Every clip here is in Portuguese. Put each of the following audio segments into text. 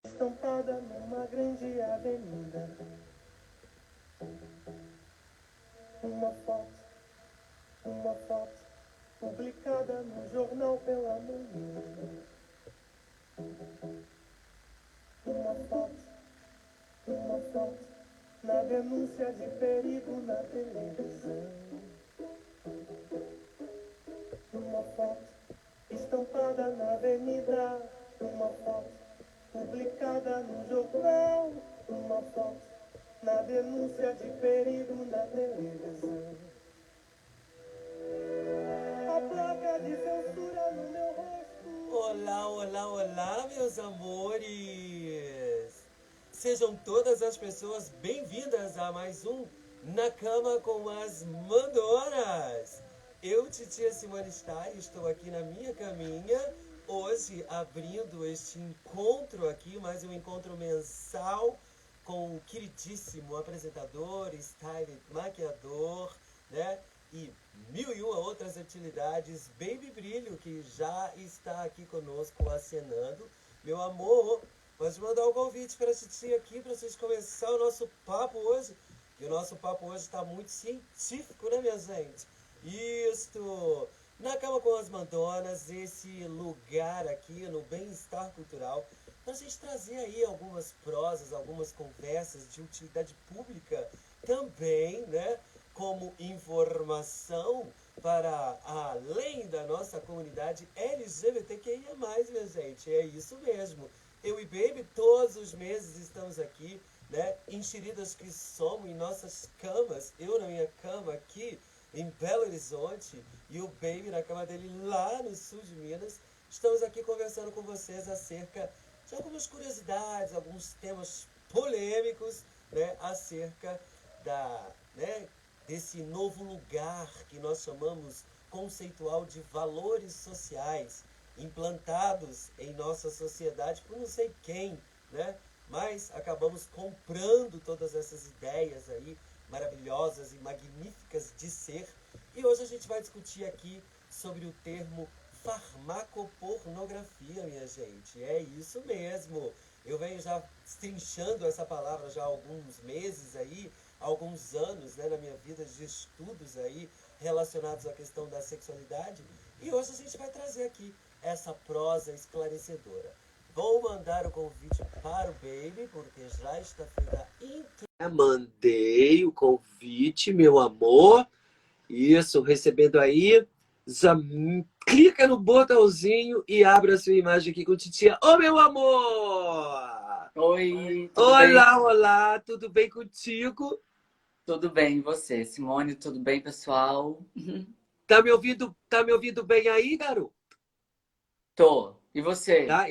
Estampada numa grande avenida, uma foto publicada no jornal pela manhã. Uma foto na denúncia de perigo na televisão. Uma foto estampada na avenida, uma foto publicada no jornal, uma foto na denúncia de perigo na televisão. A placa de censura no meu rosto. Olá, olá, olá, meus amores! Sejam todas as pessoas bem-vindas a mais um Na Cama com as Mandonas! Eu, titia Simone Stein, estou aqui na minha caminha, hoje abrindo este encontro aqui, mais um encontro mensal com o queridíssimo apresentador, stylist, maquiador, né? E mil e uma outras utilidades, Baby Brilho, que já está aqui conosco acenando. Meu amor, pode mandar um convite para a titia aqui, para vocês começar o nosso papo hoje. E o nosso papo hoje está muito científico, né, minha gente? Isto! Na Cama com as Mandonas, esse lugar aqui no Bem-Estar Cultural, para a gente trazer aí algumas prosas, algumas conversas de utilidade pública também, né? Como informação para além da nossa comunidade LGBTQIA+, minha gente. É isso mesmo. Eu e Baby, todos os meses estamos aqui, né? Enxeridas que somos em nossas camas. Eu na minha cama aqui em Belo Horizonte e o Baby na cama dele lá no sul de Minas. Estamos aqui conversando com vocês acerca de algumas curiosidades, alguns temas polêmicos, né? Acerca né, desse novo lugar que nós chamamos conceitual de valores sociais implantados em nossa sociedade por não sei quem, né? Mas acabamos comprando todas essas ideias aí maravilhosas e magníficas de ser. E hoje a gente vai discutir aqui sobre o termo farmacopornografia, minha gente. É isso mesmo. Eu venho já trinchando essa palavra já há alguns meses aí, alguns anos, né, na minha vida de estudos aí relacionados à questão da sexualidade. E hoje a gente vai trazer aqui essa prosa esclarecedora. Vou mandar o convite para o Baby, porque já está feita a intro. Mandei o convite, meu amor. Isso, recebendo aí. Já clica no botãozinho e abre a sua imagem aqui com o titia. Ô, meu amor! Oi, tudo bem? Olá, olá, tudo bem contigo? Tudo bem, e você? Simone, tudo bem, pessoal? Tá me ouvindo bem aí, garoto? Tô. E você? Tá?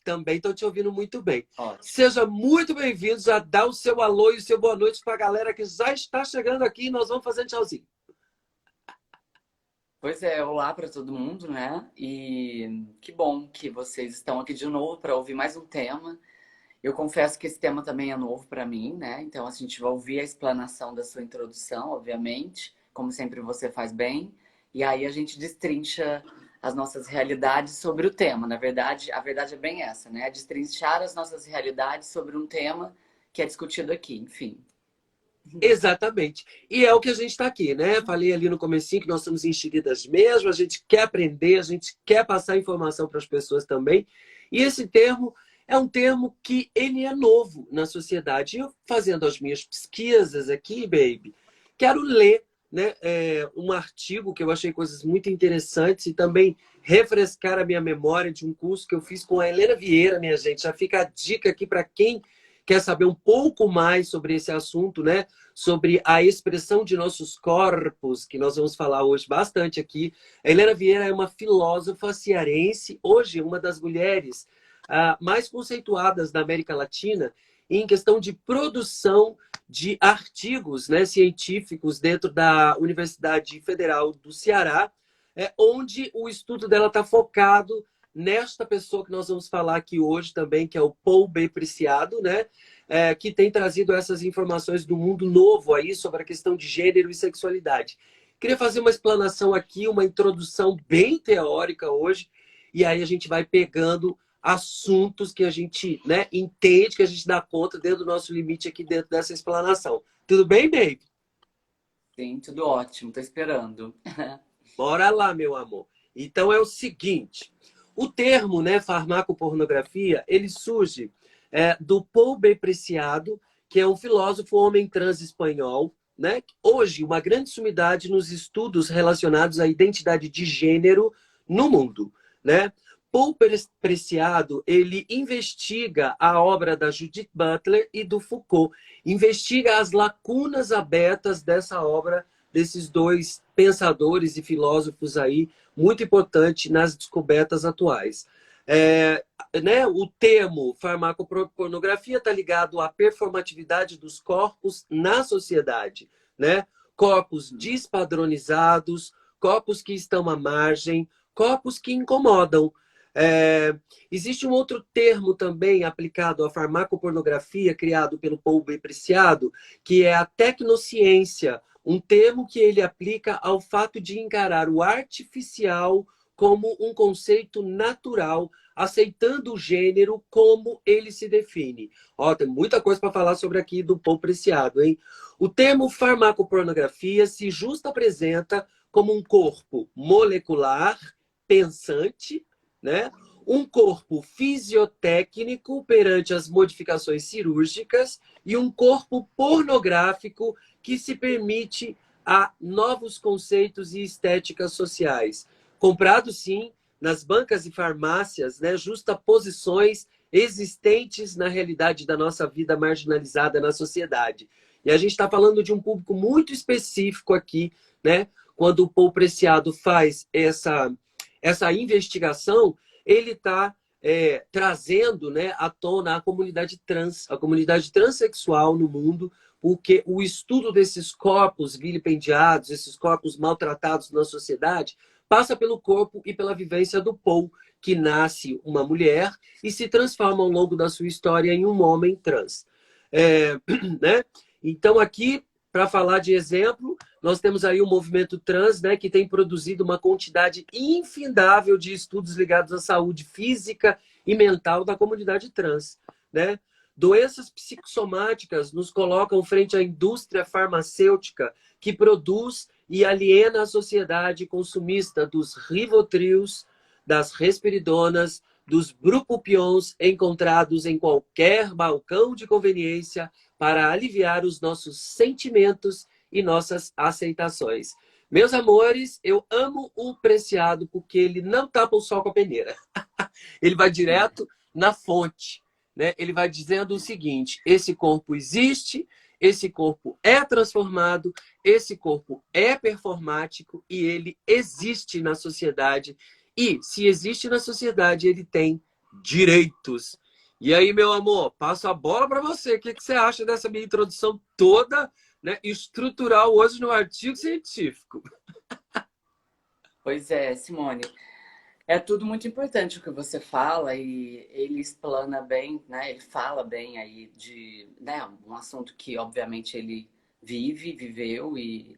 Também estou te ouvindo muito bem. Ótimo. Seja muito bem-vindo, já dá o seu alô e o seu boa noite para a galera que já está chegando aqui e nós vamos fazendo tchauzinho. Pois é, olá para todo mundo, né? E que bom que vocês estão aqui de novo para ouvir mais um tema. Eu confesso que esse tema também é novo para mim, né? Então a gente vai ouvir a explanação da sua introdução, obviamente, como sempre você faz bem. E aí a gente destrincha as nossas realidades sobre o tema. Na verdade, a verdade é bem essa, né? É destrinchar as nossas realidades sobre um tema que é discutido aqui, enfim. Exatamente. E é o que a gente está aqui, né? Falei ali no comecinho que nós somos enxeridas mesmo, a gente quer aprender, a gente quer passar informação para as pessoas também. E esse termo é um termo que ele é novo na sociedade. Eu, fazendo as minhas pesquisas aqui, baby, quero ler, né, um artigo que eu achei coisas muito interessantes e também refrescar a minha memória de um curso que eu fiz com a Helena Vieira, minha gente. Já fica a dica aqui para quem quer saber um pouco mais sobre esse assunto, né? Sobre a expressão de nossos corpos, que nós vamos falar hoje bastante aqui. A Helena Vieira é uma filósofa cearense, hoje uma das mulheres mais conceituadas da América Latina em questão de produção de artigos, né, científicos dentro da Universidade Federal do Ceará, onde o estudo dela está focado nesta pessoa que nós vamos falar aqui hoje também, que é o Paul B. Preciado, né? Que tem trazido essas informações do mundo novo aí sobre a questão de gênero e sexualidade. Queria fazer uma explanação aqui, uma introdução bem teórica hoje, e aí a gente vai pegando assuntos que a gente, né, entende, que a gente dá conta dentro do nosso limite aqui dentro dessa explanação. Tudo bem, baby? Sim, tudo ótimo, tô esperando. Bora lá, meu amor. Então é o seguinte, o termo, né, farmacopornografia, ele surge do Paul B. Preciado, que é um filósofo homem trans espanhol, né? Hoje, uma grande sumidade nos estudos relacionados à identidade de gênero no mundo, né? Paul Preciado, ele investiga a obra da Judith Butler e do Foucault, investiga as lacunas abertas dessa obra, desses dois pensadores e filósofos aí, muito importante nas descobertas atuais. Né, o termo farmacopornografia está ligado à performatividade dos corpos na sociedade, né? Corpos despadronizados, corpos que estão à margem, corpos que incomodam. Existe um outro termo também aplicado à farmacopornografia, criado pelo Paul B. Preciado, que é a tecnociência, um termo que ele aplica ao fato de encarar o artificial como um conceito natural, aceitando o gênero como ele se define. Ó, tem muita coisa para falar sobre aqui do Paul Preciado, hein? O termo farmacopornografia se justa apresenta como um corpo molecular, pensante, né? Um corpo fisiotécnico perante as modificações cirúrgicas e um corpo pornográfico que se permite a novos conceitos e estéticas sociais. Comprado, sim, nas bancas e farmácias, né, justaposições existentes na realidade da nossa vida marginalizada na sociedade. E a gente está falando de um público muito específico aqui, né? Quando o Paul Preciado faz essa investigação, ele está trazendo, né, à tona a comunidade trans, a comunidade transexual no mundo, porque o estudo desses corpos vilipendiados, esses corpos maltratados na sociedade, passa pelo corpo e pela vivência do Paul, que nasce uma mulher e se transforma ao longo da sua história em um homem trans. Né? Então, aqui, para falar de exemplo, nós temos aí o movimento trans, né, que tem produzido uma quantidade infindável de estudos ligados à saúde física e mental da comunidade trans, né? Doenças psicossomáticas nos colocam frente à indústria farmacêutica que produz e aliena a sociedade consumista dos rivotrios, das respiridonas, dos brucupions encontrados em qualquer balcão de conveniência para aliviar os nossos sentimentos e nossas aceitações. Meus amores, eu amo o Preciado porque ele não tapa o sol com a peneira. Ele vai direto na fonte, né? Ele vai dizendo o seguinte: esse corpo existe, esse corpo é transformado, esse corpo é performático e ele existe na sociedade. E, se existe na sociedade, ele tem direitos. E aí, meu amor, passo a bola para você. O que você acha dessa minha introdução toda, né, estrutural hoje no artigo científico? Pois é, Simone. É tudo muito importante o que você fala e ele explana bem, né? Ele fala bem aí de, né, um assunto que obviamente ele viveu e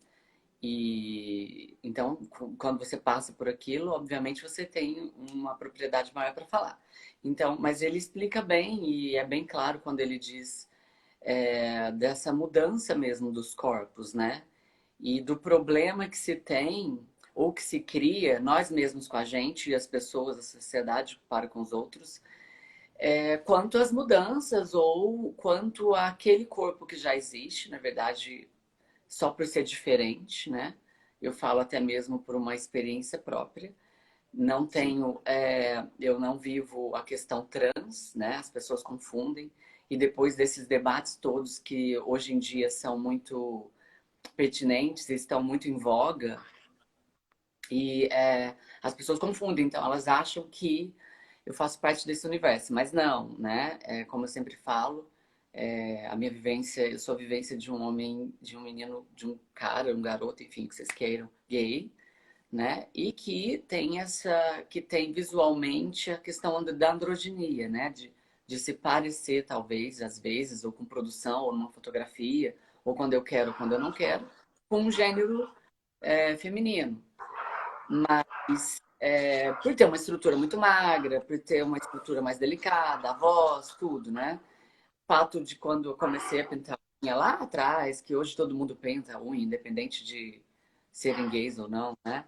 então quando você passa por aquilo, obviamente você tem uma propriedade maior para falar. Então, mas ele explica bem e é bem claro quando ele diz dessa mudança mesmo dos corpos, né? E do problema que se tem ou que se cria, nós mesmos com a gente e as pessoas, a sociedade para com os outros, quanto às mudanças ou quanto àquele corpo que já existe, na verdade, só por ser diferente, né? Eu falo até mesmo por uma experiência própria. Não tenho, eu não vivo a questão trans, né? As pessoas confundem. E depois desses debates todos que hoje em dia são muito pertinentes, estão muito em voga, e as pessoas confundem, então elas acham que eu faço parte desse universo, mas não, né? Como eu sempre falo, a minha vivência, eu sou a vivência de um homem, de um menino, de um cara, um garoto, enfim, que vocês queiram, gay, né? E que tem visualmente a questão da androginia, né? De se parecer, talvez, às vezes, ou com produção, ou numa fotografia, ou quando eu quero, ou quando eu não quero, com um gênero feminino. Mas por ter uma estrutura muito magra, por ter uma estrutura mais delicada, a voz, tudo, né? Fato de quando eu comecei a pintar unha lá atrás, que hoje todo mundo pinta unha, independente de serem gays ou não, né?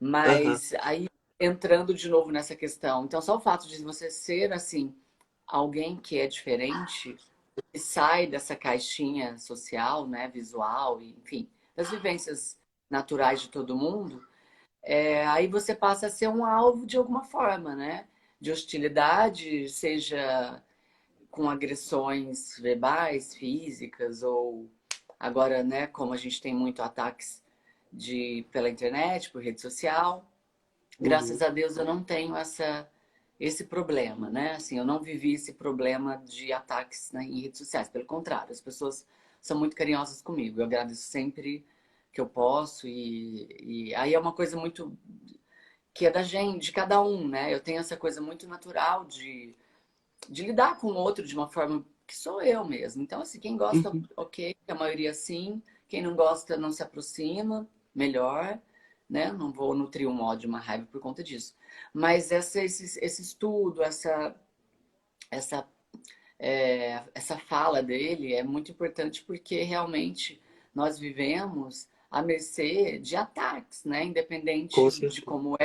Aham. Mas aí entrando de novo nessa questão, então só o fato de você ser assim, alguém que é diferente, que sai dessa caixinha social, né, visual, enfim, das vivências naturais de todo mundo, aí você passa a ser um alvo de alguma forma, né? De hostilidade, seja com agressões verbais, físicas, ou agora, né, como a gente tem muito ataques pela internet, por rede social. Graças Uhum. a Deus eu não tenho esse problema, né? Assim, eu não vivi esse problema de ataques, né, em redes sociais. Pelo contrário, as pessoas são muito carinhosas comigo. Eu agradeço sempre que eu posso e aí é uma coisa muito que é da gente, de cada um, né? Eu tenho essa coisa muito natural de lidar com o outro de uma forma que sou eu mesmo. Então, assim, quem gosta, Uhum. ok, a maioria sim. Quem não gosta, não se aproxima, melhor, né? Não vou nutrir um ódio, uma raiva por conta disso. Mas esse estudo, essa, essa fala dele é muito importante porque realmente nós vivemos à mercê de ataques, né? Com Independente de certeza. como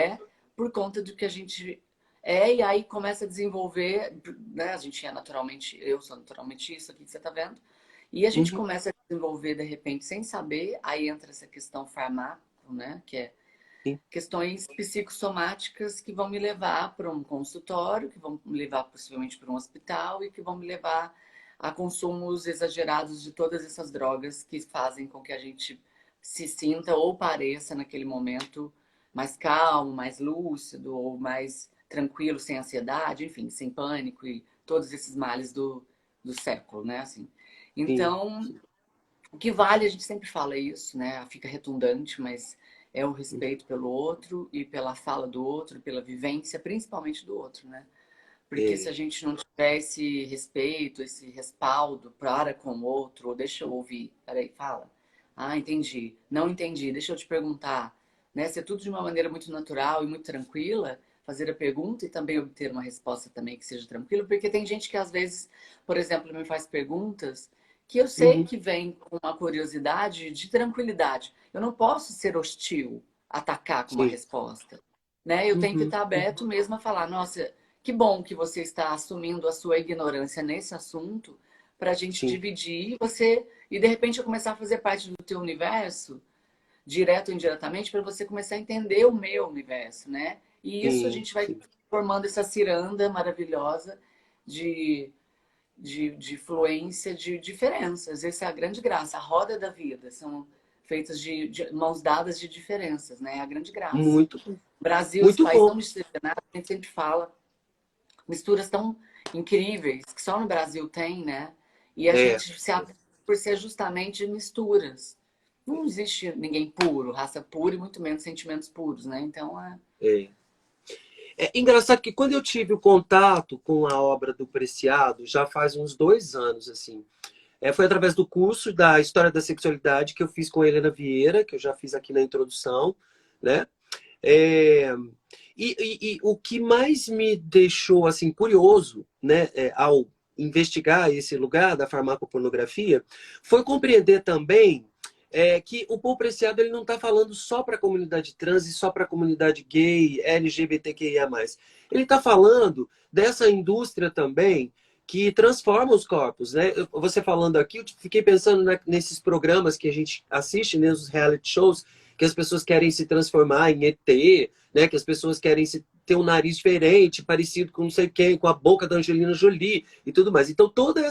por conta do que a gente e aí começa a desenvolver, né? A gente é naturalmente, eu sou naturalmente isso aqui que você tá vendo, e a gente Uhum. começa a desenvolver de repente sem saber, aí entra essa questão fármaco, né? Que é Sim. questões psicossomáticas que vão me levar para um consultório, que vão me levar possivelmente para um hospital e que vão me levar a consumos exagerados de todas essas drogas que fazem com que a gente se sinta ou pareça naquele momento mais calmo, mais lúcido ou mais tranquilo, sem ansiedade, enfim, sem pânico e todos esses males do século, né? Assim. Sim. Então, o que vale, a gente sempre fala isso, né? Fica redundante, mas é o respeito pelo outro e pela fala do outro, pela vivência, principalmente do outro, né? Porque se a É. gente não tiver esse respeito, esse respaldo para com o outro, ou deixa eu ouvir, peraí, fala. Ah, entendi. Não entendi, deixa eu te perguntar. Né? Ser tudo de uma maneira muito natural e muito tranquila, fazer a pergunta e também obter uma resposta também que seja tranquila, porque tem gente que às vezes, por exemplo, me faz perguntas que eu sei Uhum. que vem com uma curiosidade de tranquilidade. Eu não posso ser hostil, atacar com uma Sim. resposta. Né? Eu tenho que Uhum. estar aberto mesmo a falar, nossa, que bom que você está assumindo a sua ignorância nesse assunto para a gente Sim. dividir você e de repente eu começar a fazer parte do teu universo, direto ou indiretamente, para você começar a entender o meu universo, né? E isso a Sim. gente vai Sim. formando essa ciranda maravilhosa de, de fluência de diferenças. Essa é a grande graça, a roda da vida. São feitas de mãos dadas de diferenças, né? É a grande graça. Muito, O Brasil, esse muito país bom. tão miscigenado, a gente sempre fala misturas tão incríveis que só no Brasil tem, né? E a É. gente se abre por ser justamente misturas. Não existe ninguém puro, raça pura e muito menos sentimentos puros, né? Então, É. É engraçado que quando eu tive o contato com a obra do Preciado, já faz uns 2 anos, assim. Foi através do curso da História da Sexualidade que eu fiz com a Helena Vieira, que eu já fiz aqui na introdução, né? É, e o que mais me deixou assim curioso, né, ao investigar esse lugar da farmacopornografia, foi compreender também que o Paul Preciado ele não está falando só para a comunidade trans e só para a comunidade gay, LGBTQIA+. Ele está falando dessa indústria também que transforma os corpos, né? Você falando aqui, eu fiquei pensando nesses programas que a gente assiste, né, os reality shows, que as pessoas querem se transformar em ET, né? Que as pessoas querem ter um nariz diferente, parecido com não sei quem, com a boca da Angelina Jolie e tudo mais. Então, toda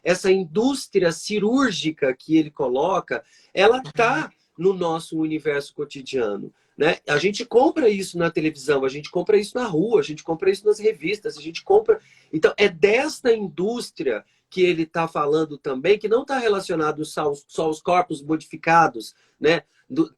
essa indústria cirúrgica que ele coloca, ela está no nosso universo cotidiano. Né? A gente compra isso na televisão, a gente compra isso na rua, a gente compra isso nas revistas, a gente compra. Então, é desta indústria que ele está falando também, que não está relacionado só aos corpos modificados, né?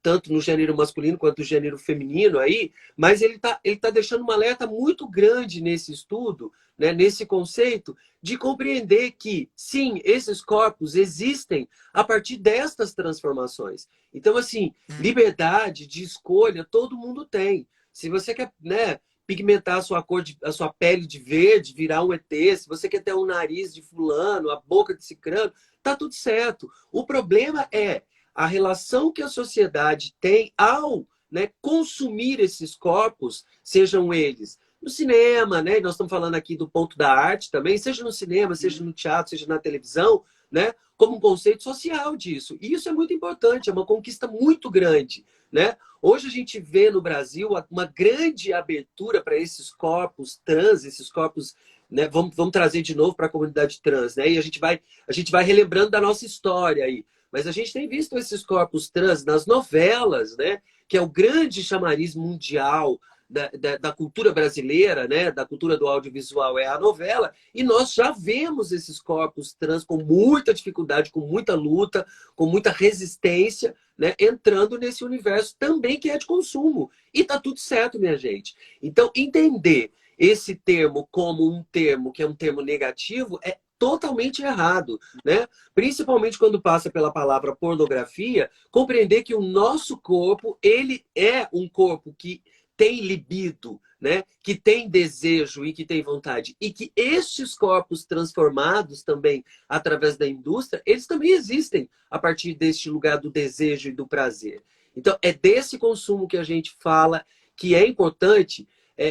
Tanto no gênero masculino quanto no gênero feminino aí, mas ele tá deixando um alerta muito grande nesse estudo, né, nesse conceito, de compreender que, sim, esses corpos existem a partir destas transformações. Então, assim, liberdade de escolha todo mundo tem. Se você quer, né, pigmentar a sua cor, a sua pele de verde, virar um ET, se você quer ter um nariz de fulano, a boca de cicrano, tá tudo certo. O problema é a relação que a sociedade tem ao, né, consumir esses corpos, sejam eles no cinema, né? Nós estamos falando aqui do ponto da arte também, seja no cinema, seja no teatro, seja na televisão, né? Como um conceito social disso. E isso é muito importante, é uma conquista muito grande, né? Hoje a gente vê no Brasil uma grande abertura para esses corpos trans, esses corpos, né? Vamos trazer de novo para a comunidade trans, né? E a gente vai relembrando da nossa história aí. Mas a gente tem visto esses corpos trans nas novelas, né? Que é o grande chamariz mundial da cultura brasileira, né? Da cultura do audiovisual, é a novela. E nós já vemos esses corpos trans com muita dificuldade, com muita luta, com muita resistência, né? Entrando nesse universo também que é de consumo. E tá tudo certo, minha gente. Então, entender esse termo como um termo que é um termo negativo é totalmente errado, né? Principalmente quando passa pela palavra pornografia, compreender que o nosso corpo, ele é um corpo que tem libido, né? Que tem desejo e que tem vontade. E que estes corpos transformados também através da indústria, eles também existem a partir deste lugar do desejo e do prazer. Então, é desse consumo que a gente fala que é importante,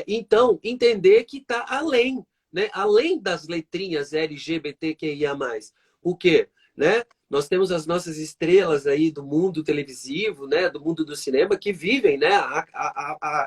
então, entender que está além, né? Além das letrinhas LGBTQIA+. Por quê? Né? Nós temos as nossas estrelas aí do mundo televisivo, né? Do mundo do cinema, que vivem, né?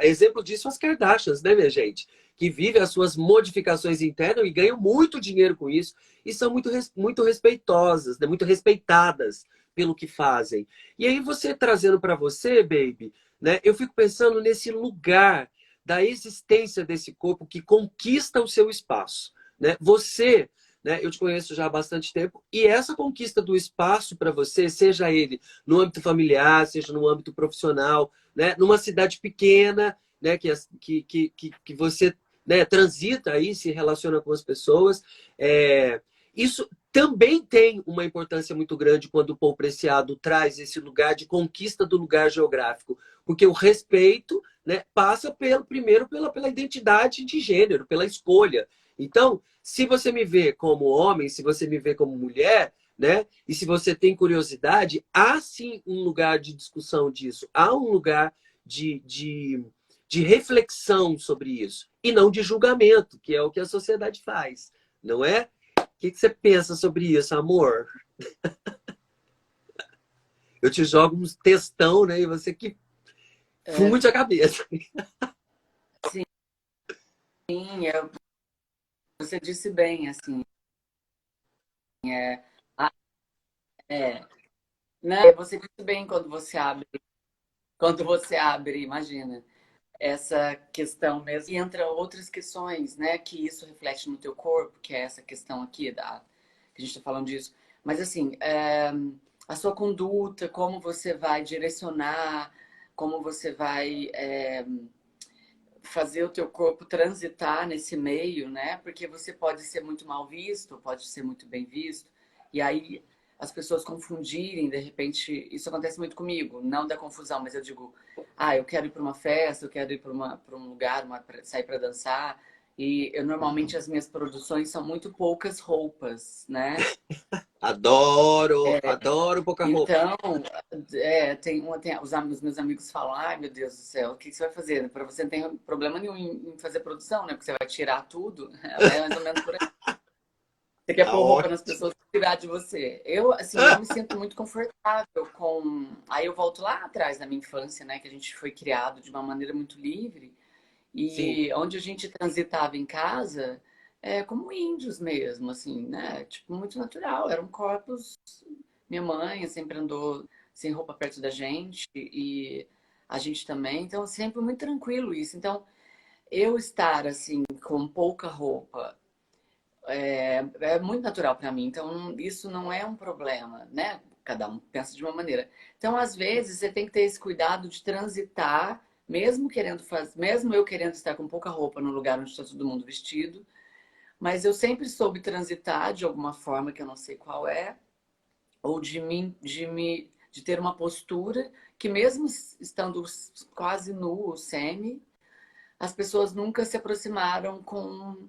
Exemplo disso, as Kardashians, né, minha gente? Que vivem as suas modificações internas e ganham muito dinheiro com isso. E são muito respeitosas, né? Muito respeitadas pelo que fazem. E aí você trazendo para você, baby, né? Eu fico pensando nesse lugar da existência desse corpo que conquista o seu espaço, né? Você, né? Eu te conheço já há bastante tempo, e essa conquista do espaço para você, seja ele no âmbito familiar, seja no âmbito profissional, né? Numa cidade pequena, né? Que você, né, transita aí, se relaciona com as pessoas, isso também tem uma importância muito grande quando o Paul Preciado traz esse lugar de conquista do lugar geográfico, porque o respeito, né, passa primeiro pela identidade de gênero, pela escolha. Então, se você me vê como homem, se você me vê como mulher, né? E se você tem curiosidade, há sim um lugar de discussão disso. Há um lugar de reflexão sobre isso. E não de julgamento, que é o que a sociedade faz. Não é? O que você pensa sobre isso, amor? Eu te jogo uns textão, né? E você que funde a cabeça. Sim, você disse bem, assim. É, né? Você disse bem quando você abre, imagina, essa questão mesmo. E entra outras questões, né? Que isso reflete no teu corpo, que é essa questão aqui, que a gente está falando disso. Mas, assim, a sua conduta, como você vai direcionar, como você vai fazer o teu corpo transitar nesse meio, né? Porque você pode ser muito mal visto, pode ser muito bem visto. E aí as pessoas confundirem, de repente, isso acontece muito comigo, não da confusão, mas eu digo, eu quero ir para uma festa, eu quero ir para um lugar, sair para dançar, e eu normalmente as minhas produções são muito poucas roupas, né? Adoro pouca roupa. Então, os meus amigos falam, ai meu Deus do céu, o que você vai fazer? Para você não tem problema nenhum em fazer produção, né? Porque você vai tirar tudo, é mais ou menos por aí. Você quer Tá pôr roupa ótimo. nas pessoas e tirar de você. Eu, assim, eu me sinto muito confortável com... Aí eu volto lá atrás da minha infância, né? Que a gente foi criado de uma maneira muito livre. Sim. E onde a gente transitava em casa, como índios mesmo, assim, né? Tipo, muito natural. Eram corpos... Minha mãe sempre andou sem roupa perto da gente. E a gente também. Então, sempre muito tranquilo isso. Então, eu estar, assim, com pouca roupa é muito natural para mim, então isso não é um problema, né? Cada um pensa de uma maneira. Então, às vezes, você tem que ter esse cuidado de transitar, mesmo eu querendo estar com pouca roupa no lugar onde está todo mundo vestido, mas eu sempre soube transitar de alguma forma que eu não sei qual é, ou de ter uma postura que mesmo estando quase nu ou semi, as pessoas nunca se aproximaram com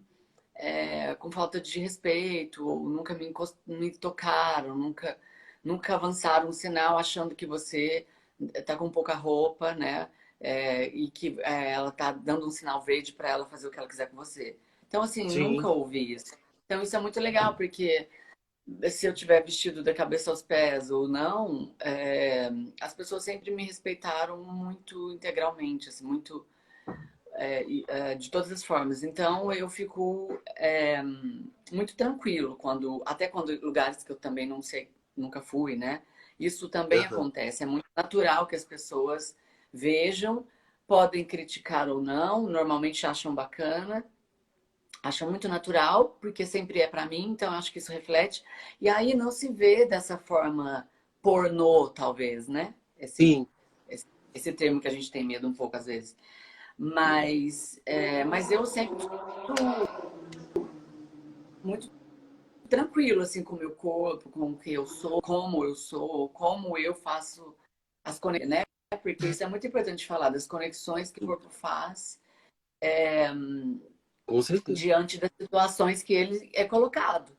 falta de respeito, ou nunca me tocaram, nunca avançaram um sinal achando que você tá com pouca roupa, né? E que ela tá dando um sinal verde para ela fazer o que ela quiser com você. Então, assim, nunca Sim, ouvi isso. Então, isso é muito legal, porque se eu tiver vestido da cabeça aos pés ou não, as pessoas sempre me respeitaram muito integralmente, assim, muito de todas as formas. Então eu fico muito tranquilo até quando lugares que eu também não sei, nunca fui, né? Isso também aham, acontece. É muito natural que as pessoas vejam, podem criticar ou não, normalmente acham bacana, acham muito natural, porque sempre é para mim, então acho que isso reflete. E aí não se vê dessa forma pornô, talvez, né? sim. Esse termo que a gente tem medo um pouco às vezes. Mas eu sempre fui muito tranquilo assim com o meu corpo, com o que eu sou, como eu faço as conexões, né? Porque isso é muito importante falar das conexões que o corpo faz Com certeza. diante das situações que ele é colocado.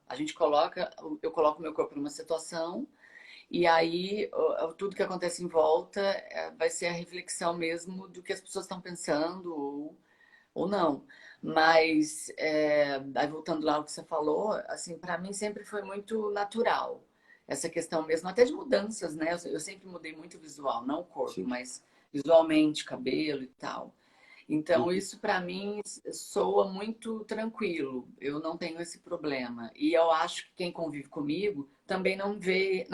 Eu coloco o meu corpo numa situação e aí tudo que acontece em volta vai ser a reflexão mesmo do que as pessoas estão pensando ou não. Mas, aí voltando lá ao que você falou, assim, para mim sempre foi muito natural essa questão mesmo, até de mudanças, né? Eu sempre mudei muito visual, não o corpo, Sim. mas visualmente, cabelo e tal. Então, Uhum. isso para mim soa muito tranquilo. Eu não tenho esse problema. E eu acho que quem convive comigo também não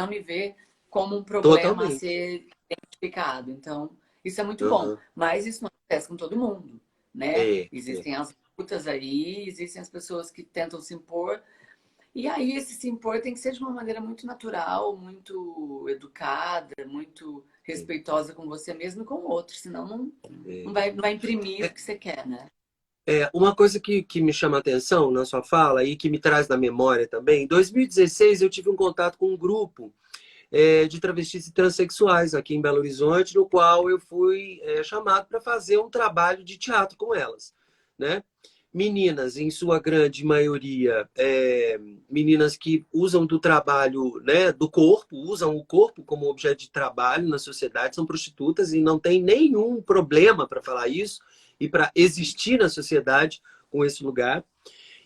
me vê como um problema a Totalmente. ser identificado. Então, isso é muito bom. Aham. Mas isso não acontece com todo mundo, né? É, é. Existem as lutas aí, existem as pessoas que tentam se impor. E aí, esse se impor tem que ser de uma maneira muito natural, muito educada, muito É, respeitosa com você mesmo e com o outro. Senão, é. não vai imprimir o que você quer, né? Uma coisa que me chama a atenção na sua fala e que me traz na memória também, em 2016 eu tive um contato com um grupo de travestis e transexuais aqui em Belo Horizonte, no qual eu fui chamado para fazer um trabalho de teatro com elas, né? Meninas, em sua grande maioria, meninas que usam do trabalho, né, do corpo, usam o corpo como objeto de trabalho na sociedade, são prostitutas e não tem nenhum problema para falar isso e para existir na sociedade com esse lugar.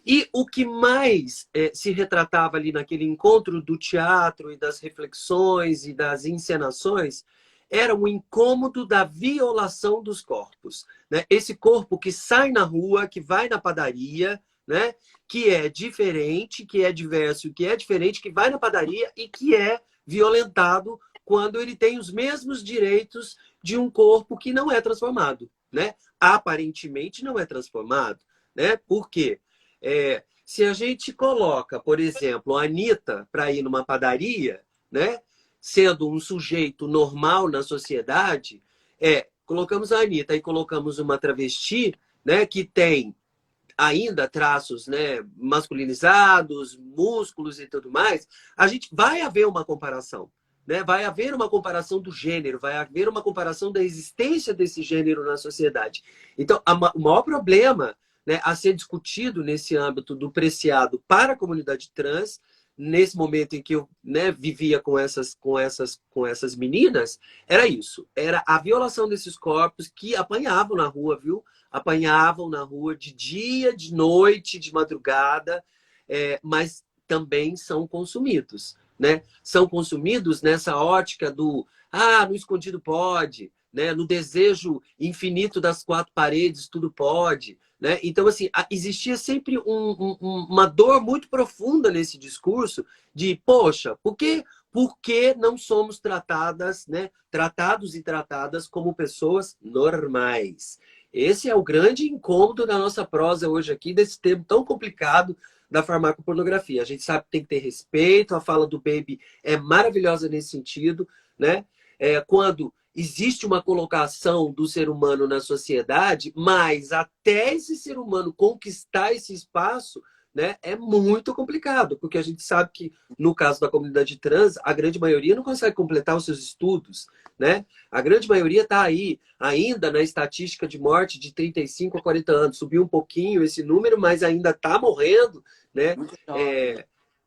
E o que mais se retratava ali naquele encontro do teatro e das reflexões e das encenações era o incômodo da violação dos corpos, né? Esse corpo que sai na rua, que vai na padaria, né? Que é diferente, que é diverso, que é diferente, que vai na padaria e que é violentado quando ele tem os mesmos direitos de um corpo que não é transformado, né? Aparentemente não é transformado, né? Por quê? Se a gente coloca, por exemplo, a Anitta para ir numa padaria, né, sendo um sujeito normal na sociedade, colocamos a Anitta e colocamos uma travesti, né, que tem ainda traços, né, masculinizados, músculos e tudo mais, a gente vai haver uma comparação. Né? Vai haver uma comparação do gênero, vai haver uma comparação da existência desse gênero na sociedade. Então, o maior problema, né, a ser discutido nesse âmbito do preciado para a comunidade trans, nesse momento em que eu, né, vivia com essas meninas, era isso. Era a violação desses corpos que apanhavam na rua, viu? Apanhavam na rua de dia, de noite, de madrugada, mas também são consumidos. Né? São consumidos nessa ótica do no escondido pode, né? No desejo infinito das quatro paredes tudo pode, né? Então assim existia sempre uma dor muito profunda nesse discurso de poxa, por que não somos tratadas, né? Tratados e tratadas como pessoas normais? Esse é o grande incômodo da nossa prosa hoje aqui desse tema tão complicado da farmacopornografia. A gente sabe que tem que ter respeito, a fala do Baby é maravilhosa nesse sentido, né? Quando existe uma colocação do ser humano na sociedade, mas até esse ser humano conquistar esse espaço, né, é muito complicado, porque a gente sabe que, no caso da comunidade trans, a grande maioria não consegue completar os seus estudos, né? A grande maioria está aí, ainda na estatística de morte de 35 a 40 anos. Subiu um pouquinho esse número, mas ainda está morrendo, né? Muito jovem.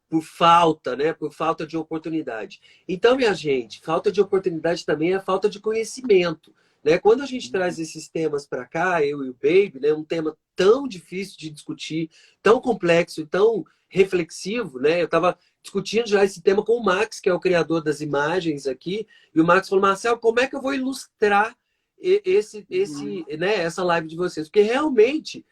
Por falta, né? Por falta de oportunidade. Então, minha gente, falta de oportunidade também é falta de conhecimento, né? Quando a gente traz esses temas para cá, eu e o Baby, né? Um tema tão difícil de discutir, tão complexo e tão reflexivo, né? Eu estava discutindo já esse tema com o Max, que é o criador das imagens aqui, e o Max falou: Marcelo, como é que eu vou ilustrar essa live de vocês? Porque realmente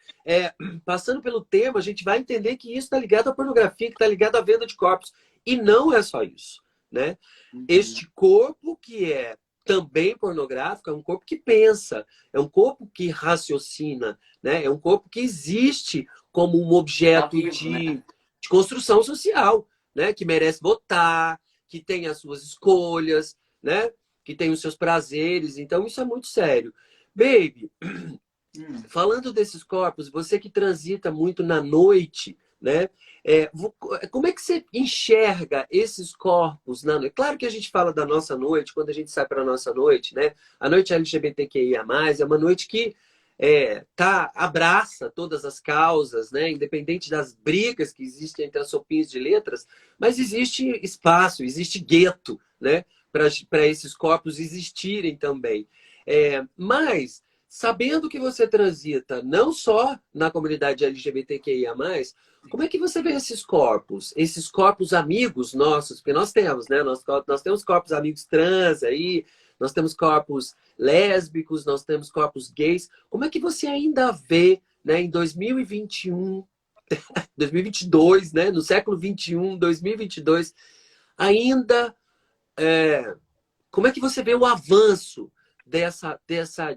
passando pelo tema, a gente vai entender que isso está ligado à pornografia, que está ligado à venda de corpos. E não é só isso, né? Este corpo que é também pornográfico é um corpo que pensa, é um corpo que raciocina, né? É um corpo que existe como um Tá objeto vivo, né? de construção social, né? Que merece votar, que tem as suas escolhas, né? Que tem os seus prazeres. Então, isso é muito sério. Baby, falando desses corpos, você que transita muito na noite, né? Como é que você enxerga esses corpos na noite? Claro que a gente fala da nossa noite, quando a gente sai para a nossa noite, né? A noite LGBTQIA+, é uma noite que abraça todas as causas, né? Independente das brigas que existem entre as sopinhas de letras, mas existe espaço, existe gueto, né? Para esses corpos existirem também. Mas sabendo que você transita não só na comunidade LGBTQIA+, como é que você vê esses corpos amigos nossos, porque nós temos, né? Nós temos corpos amigos trans aí, nós temos corpos lésbicos, nós temos corpos gays. Como é que você ainda vê, né, em 2021, 2022, né, no século 21, 2022, ainda como é que você vê o avanço dessa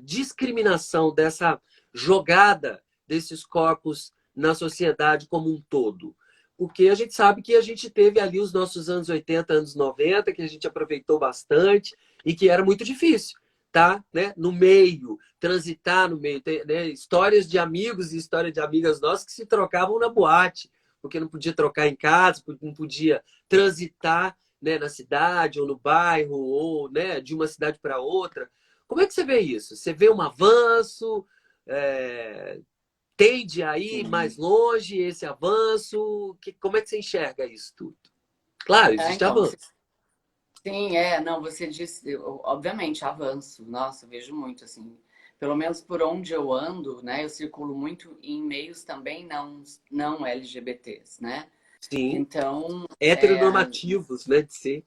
discriminação, dessa jogada desses corpos na sociedade como um todo? Porque a gente sabe que a gente teve ali os nossos anos 80, anos 90, que a gente aproveitou bastante e que era muito difícil, tá? Né? No meio, transitar no meio. Tem, né? Histórias de amigos e histórias de amigas nossas que se trocavam na boate, porque não podia trocar em casa, não podia transitar, né, na cidade ou no bairro, ou, né, de uma cidade para outra. Como é que você vê isso? Você vê um avanço? Tende a ir mais longe esse avanço? Como é que você enxerga isso tudo? Claro, existe Então, avanço. sim, não, você disse, obviamente, avanço. Nossa, eu vejo muito, assim. Pelo menos por onde eu ando, né? Eu circulo muito em meios também não LGBTs, né? Sim. Então, Heteronormativos, né, de ser.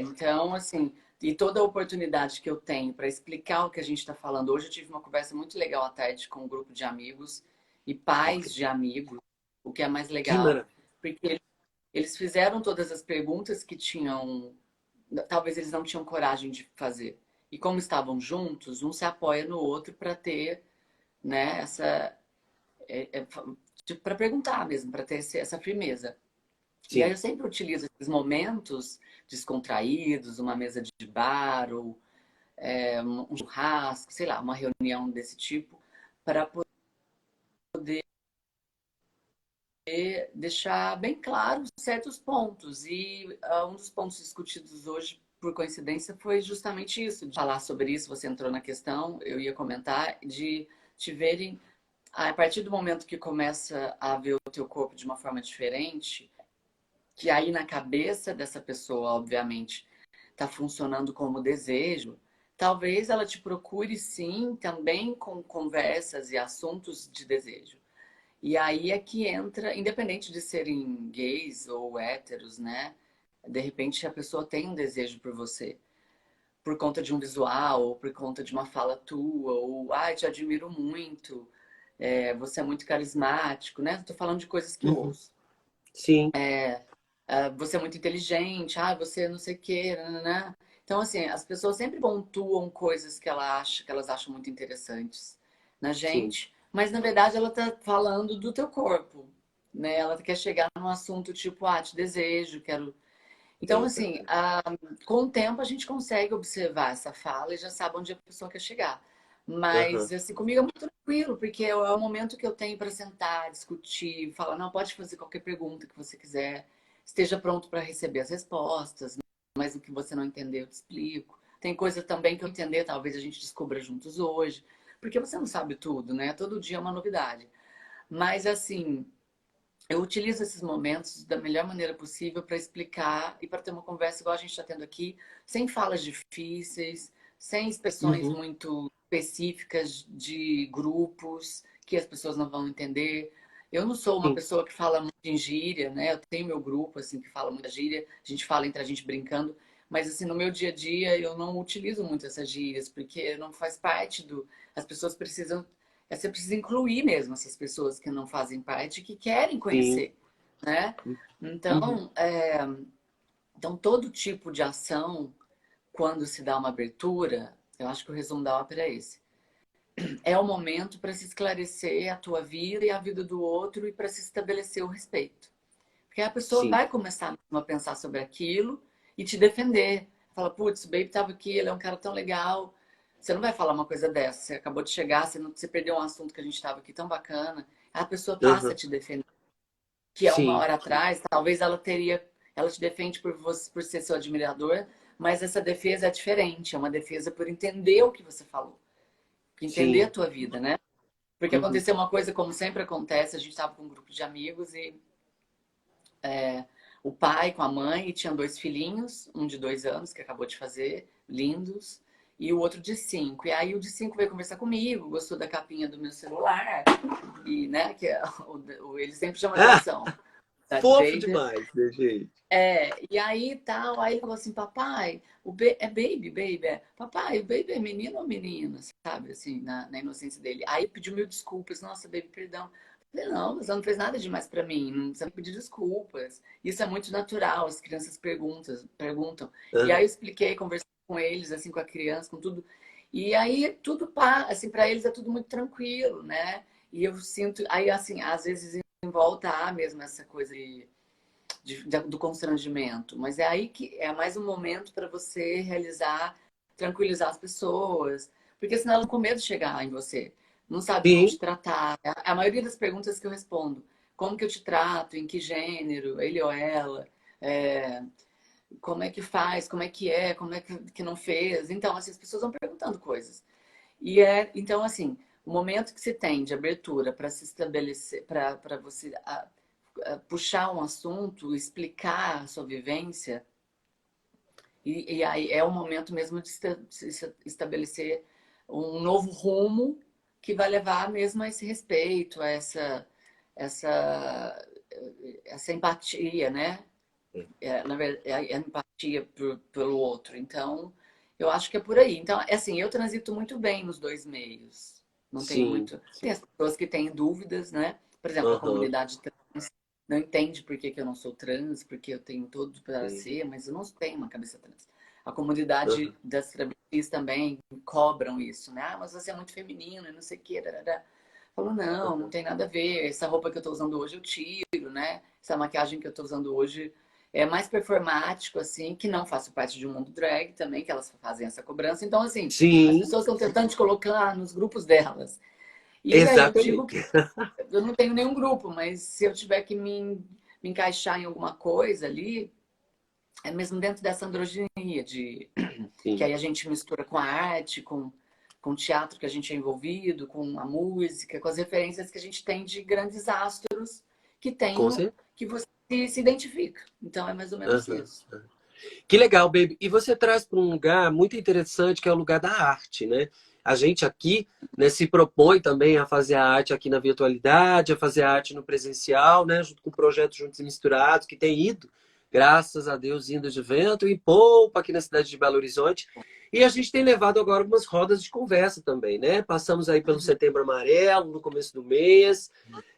então, assim, e toda a oportunidade que eu tenho para explicar o que a gente está falando. Hoje eu tive uma conversa muito legal à tarde com um grupo de amigos e pais de amigos, o que é mais Que legal, maravilha. porque eles fizeram todas as perguntas que tinham, talvez eles não tinham coragem de fazer. E como estavam juntos, um se apoia no outro para ter, né, para perguntar mesmo, para ter essa firmeza. E aí Sim. eu sempre utilizo esses momentos descontraídos, uma mesa de bar ou um churrasco, sei lá, uma reunião desse tipo, para poder deixar bem claros certos pontos. E um dos pontos discutidos hoje, por coincidência, foi justamente isso, de falar sobre isso. Você entrou na questão, eu ia comentar, de te verem, a partir do momento que começa a ver o teu corpo de uma forma diferente, que aí na cabeça dessa pessoa, obviamente, está funcionando como desejo, talvez ela te procure sim, também com conversas e assuntos de desejo. E aí é que entra, independente de serem gays ou héteros, né? De repente a pessoa tem um desejo por você, por conta de um visual, ou por conta de uma fala tua, ou te admiro muito, você é muito carismático, né? Tô falando de coisas que eu Uhum. ouço. Sim. Você é muito inteligente, você não sei o quê, né? Então, assim, as pessoas sempre pontuam coisas que elas acham muito interessantes na Sim. gente, mas na verdade ela tá falando do teu corpo, né? Ela quer chegar num assunto tipo, te desejo, quero. Então, assim, Exatamente. com o tempo a gente consegue observar essa fala e já sabe onde a pessoa quer chegar. Mas, Aham. assim, comigo é muito tranquilo, porque é o momento que eu tenho para sentar, discutir, falar, não, pode fazer qualquer pergunta que você quiser, esteja pronto para receber as respostas, mas o que você não entender eu te explico. Tem coisa também que eu entender, talvez a gente descubra juntos hoje, porque você não sabe tudo, né? Todo dia é uma novidade. Mas, assim, eu utilizo esses momentos da melhor maneira possível para explicar e para ter uma conversa igual a gente está tendo aqui, sem falas difíceis, sem expressões Uhum. muito específicas de grupos que as pessoas não vão entender. Eu não sou uma Sim, pessoa que fala muito em gíria, né? Eu tenho meu grupo assim que fala muita gíria, a gente fala entre a gente brincando, mas assim no meu dia a dia eu não utilizo muito essas gírias porque não faz parte do. As pessoas precisam você precisa incluir mesmo essas pessoas que não fazem parte, que querem sim. conhecer, né? Uhum. Então, então, todo tipo de ação, quando se dá uma abertura, eu acho que o resumo da ópera é esse. É o momento para se esclarecer a tua vida e a vida do outro e para se estabelecer o respeito. Porque a pessoa Sim, vai começar a pensar sobre aquilo e te defender. Fala, putz, o Baby estava aqui, ele é um cara tão legal. Você não vai falar uma coisa dessa. Você acabou de chegar, você perdeu um assunto que a gente estava aqui tão bacana. A pessoa passa a aham. te defender. Que há uma Sim, hora atrás, talvez ela te defende por você, por ser seu admirador, mas essa defesa é diferente. É uma defesa por entender o que você falou, por entender a sim. tua vida, né? Porque Uhum. aconteceu uma coisa, como sempre acontece, a gente estava com um grupo de amigos e o pai com a mãe e tinham dois filhinhos, um de 2 anos que acabou de fazer, lindos, e o outro de 5. E aí o de 5 veio conversar comigo, gostou da capinha do meu celular, e né, que ele sempre chama Ah, atenção. Darth fofo Vader. demais, né, gente? E aí tal, aí ele falou assim, papai, é baby, papai, o baby é menino ou menina, sabe, assim, na inocência dele. Aí pediu mil desculpas, nossa, baby, perdão. Eu falei, não, você não fez nada demais pra mim, não precisa pedir desculpas. Isso é muito natural, as crianças perguntam. E aí Aham. eu expliquei, conversei com eles, assim, com a criança, com tudo. E aí tudo, assim, para eles é tudo muito tranquilo, né? E eu sinto, aí assim, às vezes em volta há mesmo essa coisa do constrangimento, mas é aí que é mais um momento para você realizar, tranquilizar as pessoas, porque senão elas com medo de chegar em você, não sabe como te Sim, tratar. A maioria das perguntas que eu respondo, como que eu te trato, em que gênero, ele ou ela, é, como é que faz, como é que não fez. Então, assim, as pessoas vão perguntando coisas. Então, assim, o momento que se tem de abertura para se estabelecer, para você puxar um assunto, explicar a sua vivência, e aí é o momento mesmo de se estabelecer um novo rumo que vai levar mesmo a esse respeito, a essa, essa empatia, né? Na verdade, a empatia pelo outro. Então, eu acho que é por aí. Então, é assim, eu transito muito bem nos dois meios. Não tenho sim. muito. Tem as pessoas que têm dúvidas, né? Por exemplo, a Aham. comunidade trans não entende por que eu não sou trans, porque eu tenho tudo para Sim. ser, mas eu não tenho uma cabeça trans. A Aham. comunidade das travestis também cobram isso, né? Ah, mas você é muito feminino e não sei o quê. Falou, não, não Aham. tem nada a ver. Essa roupa que eu tô usando hoje eu tiro, né? Essa maquiagem que eu tô usando hoje é mais performático, assim, que não faço parte de um mundo drag também, que elas fazem essa cobrança. Então, assim, as Sim, pessoas estão tentando te colocar nos grupos delas. E aí eu digo que exatamente. eu não tenho nenhum grupo, mas se eu tiver que me encaixar em alguma coisa ali, é mesmo dentro dessa androginia, que Sim, aí a gente mistura com a arte, com o teatro que a gente é envolvido, com a música, com as referências que a gente tem de grandes astros que tem com certeza. que você se identifica. Então é mais ou menos Aham. isso. Que legal, baby. E você traz para um lugar muito interessante, que é o lugar da arte, né? A gente aqui, né, se propõe também a fazer a arte aqui na virtualidade, a fazer a arte no presencial, né? Junto com o projeto Juntos e Misturados, que tem ido, graças a Deus, indo de vento e pouco aqui na cidade de Belo Horizonte. E a gente tem levado agora algumas rodas de conversa também, né? Passamos aí pelo Uhum. Setembro Amarelo, no começo do mês.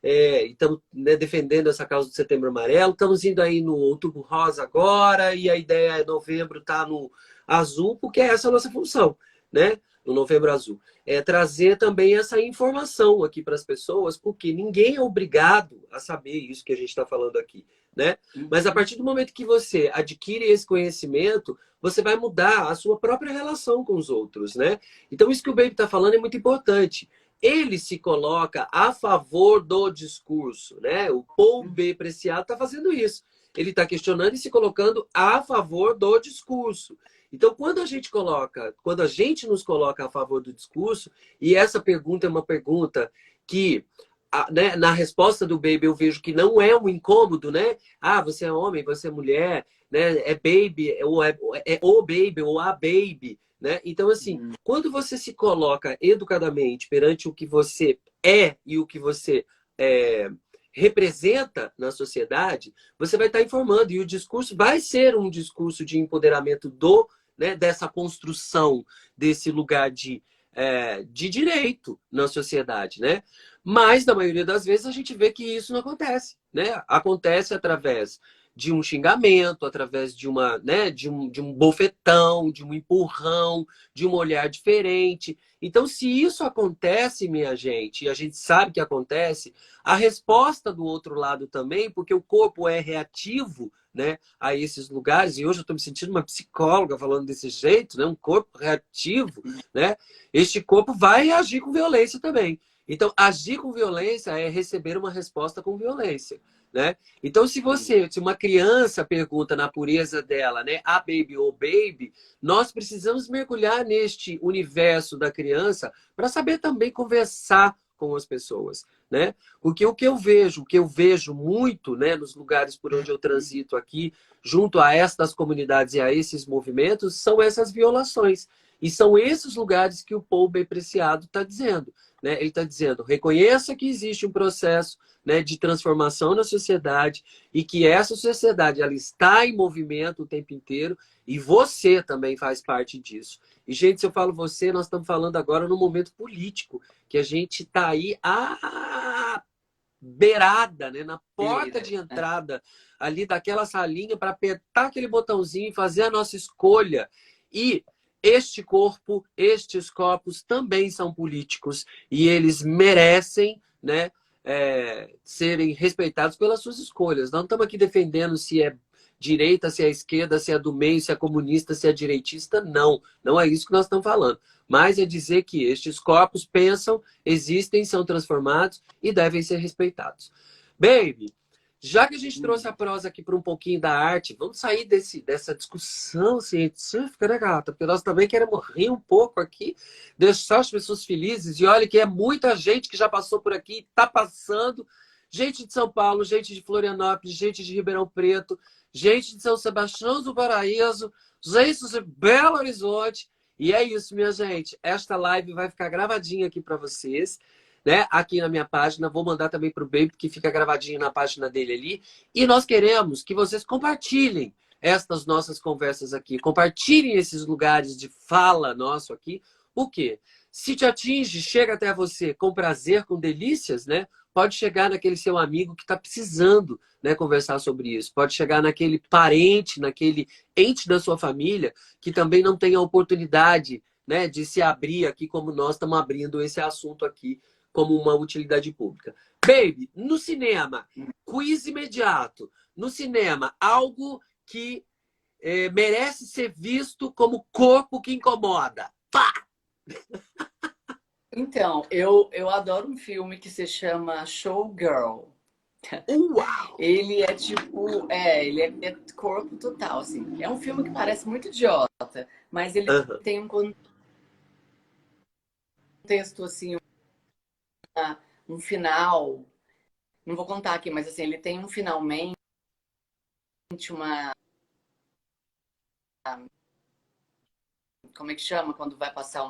E estamos, né, defendendo essa causa do Setembro Amarelo. Estamos indo aí no Outubro Rosa agora, e a ideia é novembro estar no azul, porque essa é a nossa função. né? No Novembro Azul. É trazer também essa informação aqui para as pessoas, porque ninguém é obrigado a saber isso que a gente está falando aqui, né? Mas a partir do momento que você adquire esse conhecimento, você vai mudar a sua própria relação com os outros, né? Então, isso que o Baby está falando é muito importante. Ele se coloca a favor do discurso, né? O Paul B. Preciado está fazendo isso. Ele está questionando e se colocando a favor do discurso. Então, quando a gente nos coloca a favor do discurso, e essa pergunta é uma pergunta que, né, na resposta do Baby eu vejo que não é um incômodo, né? Ah, você é homem, você é mulher, né? É baby, ou é o baby, ou a baby, né? Então, assim, quando você se coloca educadamente perante o que você é e o que você representa na sociedade, você vai estar informando. E o discurso vai ser um discurso de empoderamento dessa construção desse lugar de direito na sociedade, né? Mas, na maioria das vezes, a gente vê que isso não acontece, né? Acontece através de um xingamento, através de de um bofetão, de um empurrão, de um olhar diferente. Então, se isso acontece, minha gente, e a gente sabe que acontece, a resposta do outro lado também, porque o corpo é reativo, né, a esses lugares, e hoje eu estou me sentindo uma psicóloga falando desse jeito, né, um corpo reativo, né, este corpo vai agir com violência também. Então, agir com violência é receber uma resposta com violência, né? Então, se uma criança pergunta na pureza dela, né, a baby ou baby, nós precisamos mergulhar neste universo da criança para saber também conversar com as pessoas, né? Porque o que eu vejo muito, né, nos lugares por onde eu transito aqui, junto a estas comunidades e a esses movimentos, são essas violações. E são esses lugares que o Paul B. Preciado está dizendo, né? Ele está dizendo, reconheça que existe um processo, né, de transformação na sociedade e que essa sociedade ela está em movimento o tempo inteiro e você também faz parte disso. E, gente, se eu falo você, nós estamos falando agora no momento político, que a gente está aí à beirada, né, na porta de entrada ali daquela salinha para apertar aquele botãozinho e fazer a nossa escolha. E este corpo, estes corpos também são políticos e eles merecem, né, serem respeitados pelas suas escolhas. Não estamos aqui defendendo se é direita, se é esquerda, se é do meio, se é comunista, se é direitista. Não, não é isso que nós estamos falando. Mas é dizer que estes corpos pensam, existem, são transformados e devem ser respeitados. Baby, já que a gente trouxe a prosa aqui para um pouquinho da arte, vamos sair dessa discussão científica, né, gata? Porque nós também queremos rir um pouco aqui, deixar as pessoas felizes. E olha que é muita gente que já passou por aqui, está passando. Gente de São Paulo, gente de Florianópolis, gente de Ribeirão Preto, gente de São Sebastião do Paraíso, gente de Belo Horizonte. E é isso, minha gente. Esta live vai ficar gravadinha aqui para vocês, né, aqui na minha página. Vou mandar também para o Baby, que fica gravadinho na página dele ali. E nós queremos que vocês compartilhem estas nossas conversas aqui. Compartilhem esses lugares de fala nosso aqui. Por quê? Se te atinge, chega até você com prazer, com delícias, né? Pode chegar naquele seu amigo que está precisando, né, conversar sobre isso. Pode chegar naquele parente, naquele ente da sua família que também não tem a oportunidade, né, de se abrir aqui como nós estamos abrindo esse assunto aqui como uma utilidade pública. Baby, no cinema, quiz imediato. No cinema, algo que merece ser visto como corpo que incomoda. Pá! Então, eu adoro um filme que se chama Showgirl. Uau! Ele é tipo, ele é corpo total, assim. É um filme que parece muito idiota, mas ele tem um contexto, assim, um final. Não vou contar aqui, mas assim, ele tem um finalmente, como é que chama quando vai passar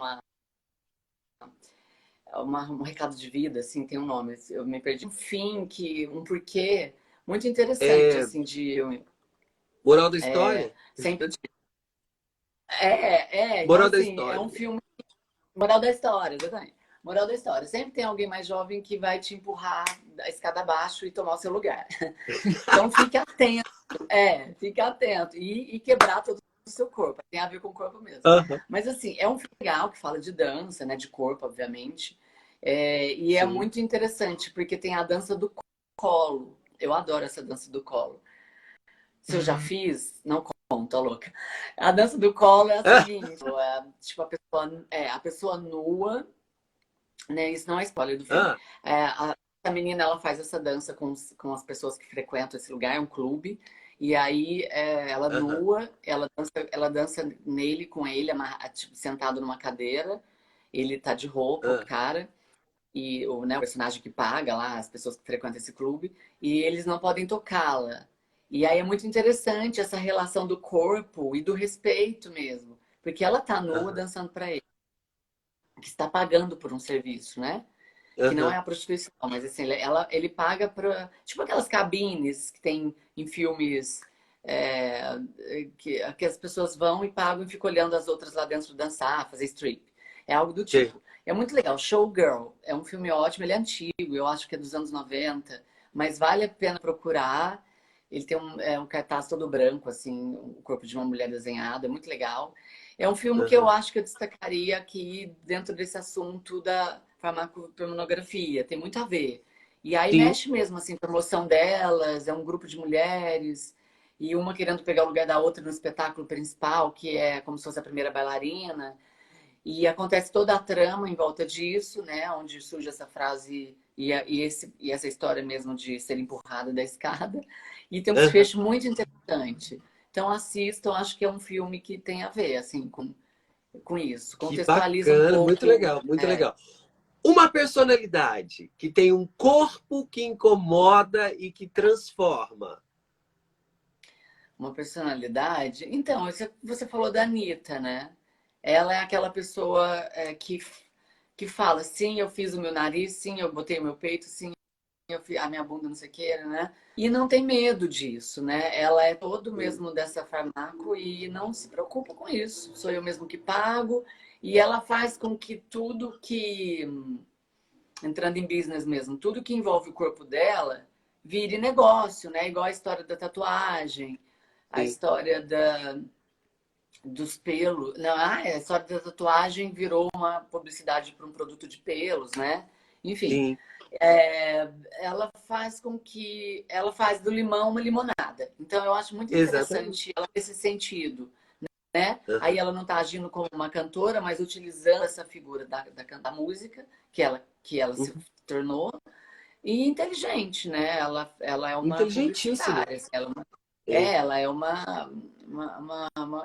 um recado de vida, assim, tem um nome. Eu me perdi. Um fim, um porquê muito interessante, assim, de... Moral da história? Sempre... Moral então, da assim, história. é um filme... Moral da história, exatamente. Moral da história. Sempre tem alguém mais jovem que vai te empurrar a escada abaixo e tomar o seu lugar. Então, fique atento. Fique atento. E quebrar todos seu corpo. Tem a ver com o corpo mesmo. Aham. Mas assim, é um filme legal que fala de dança, né? De corpo, obviamente. E é Sim. muito interessante, porque tem a dança do colo. Eu adoro essa dança do colo. Se eu já fiz, não conta, louca. A dança do colo é a seguinte, tipo, a pessoa nua, né? Isso não é spoiler do filme. Ah, A menina, ela faz essa dança com as pessoas que frequentam esse lugar, é um clube. E aí, ela aham, nua, ela dança nele, com ele, tipo, sentado numa cadeira. Ele tá de roupa, o ah, cara. E né, o personagem que paga lá, as pessoas que frequentam esse clube. E eles não podem tocá-la. E aí é muito interessante essa relação do corpo e do respeito mesmo. Porque ela tá nua aham, dançando pra ele, que está pagando por um serviço, né? Que não é aham. a prostituição, mas assim, ele paga para tipo aquelas cabines que tem em filmes é, que as pessoas vão e pagam e ficam olhando as outras lá dentro dançar, fazer strip. É algo do Sim. tipo. É muito legal. Showgirl é um filme ótimo, ele é antigo, eu acho que é dos anos 90, mas vale a pena procurar. Ele tem um cartaz todo branco, assim, o corpo de uma mulher desenhado, é muito legal. É um filme que eu Aham. acho que eu destacaria aqui dentro desse assunto da farmacopornografia, tem muito a ver. E aí Sim, mexe mesmo, assim, com a emoção delas, é um grupo de mulheres, e uma querendo pegar o lugar da outra no espetáculo principal, que é como se fosse a primeira bailarina. E acontece toda a trama em volta disso, né? Onde surge essa frase e essa história mesmo de ser empurrada da escada. E tem um aham. desfecho muito interessante. Então assistam, acho que é um filme que tem a ver, assim, com isso. Que Contextualiza um bacana, muito pouco. legal, muito legal. Uma personalidade que tem um corpo que incomoda e que transforma. Uma personalidade? Então, você falou da Anitta, né? Ela é aquela pessoa que fala, sim, eu fiz o meu nariz, sim, eu botei o meu peito, sim, a minha bunda não sei o que, né? E não tem medo disso, né? Ela é todo Sim. mesmo dessa farmaco e não se preocupa com isso. Sou eu mesmo que pago. E ela faz com que tudo que, entrando em business mesmo, tudo que envolve o corpo dela vire negócio, né? Igual a história da tatuagem, a Sim. história dos pelos. Não, a história da tatuagem virou uma publicidade para um produto de pelos, né? Enfim, Sim. ela faz com que ela faz do limão uma limonada. Então eu acho muito Exatamente. interessante ela nesse sentido, né? Aí Aham, ela não está agindo como uma cantora, mas utilizando essa figura da música que ela se uhum. tornou e inteligente, né? Ela é uma Inteligentíssima. publicitária, assim, É, ela é uma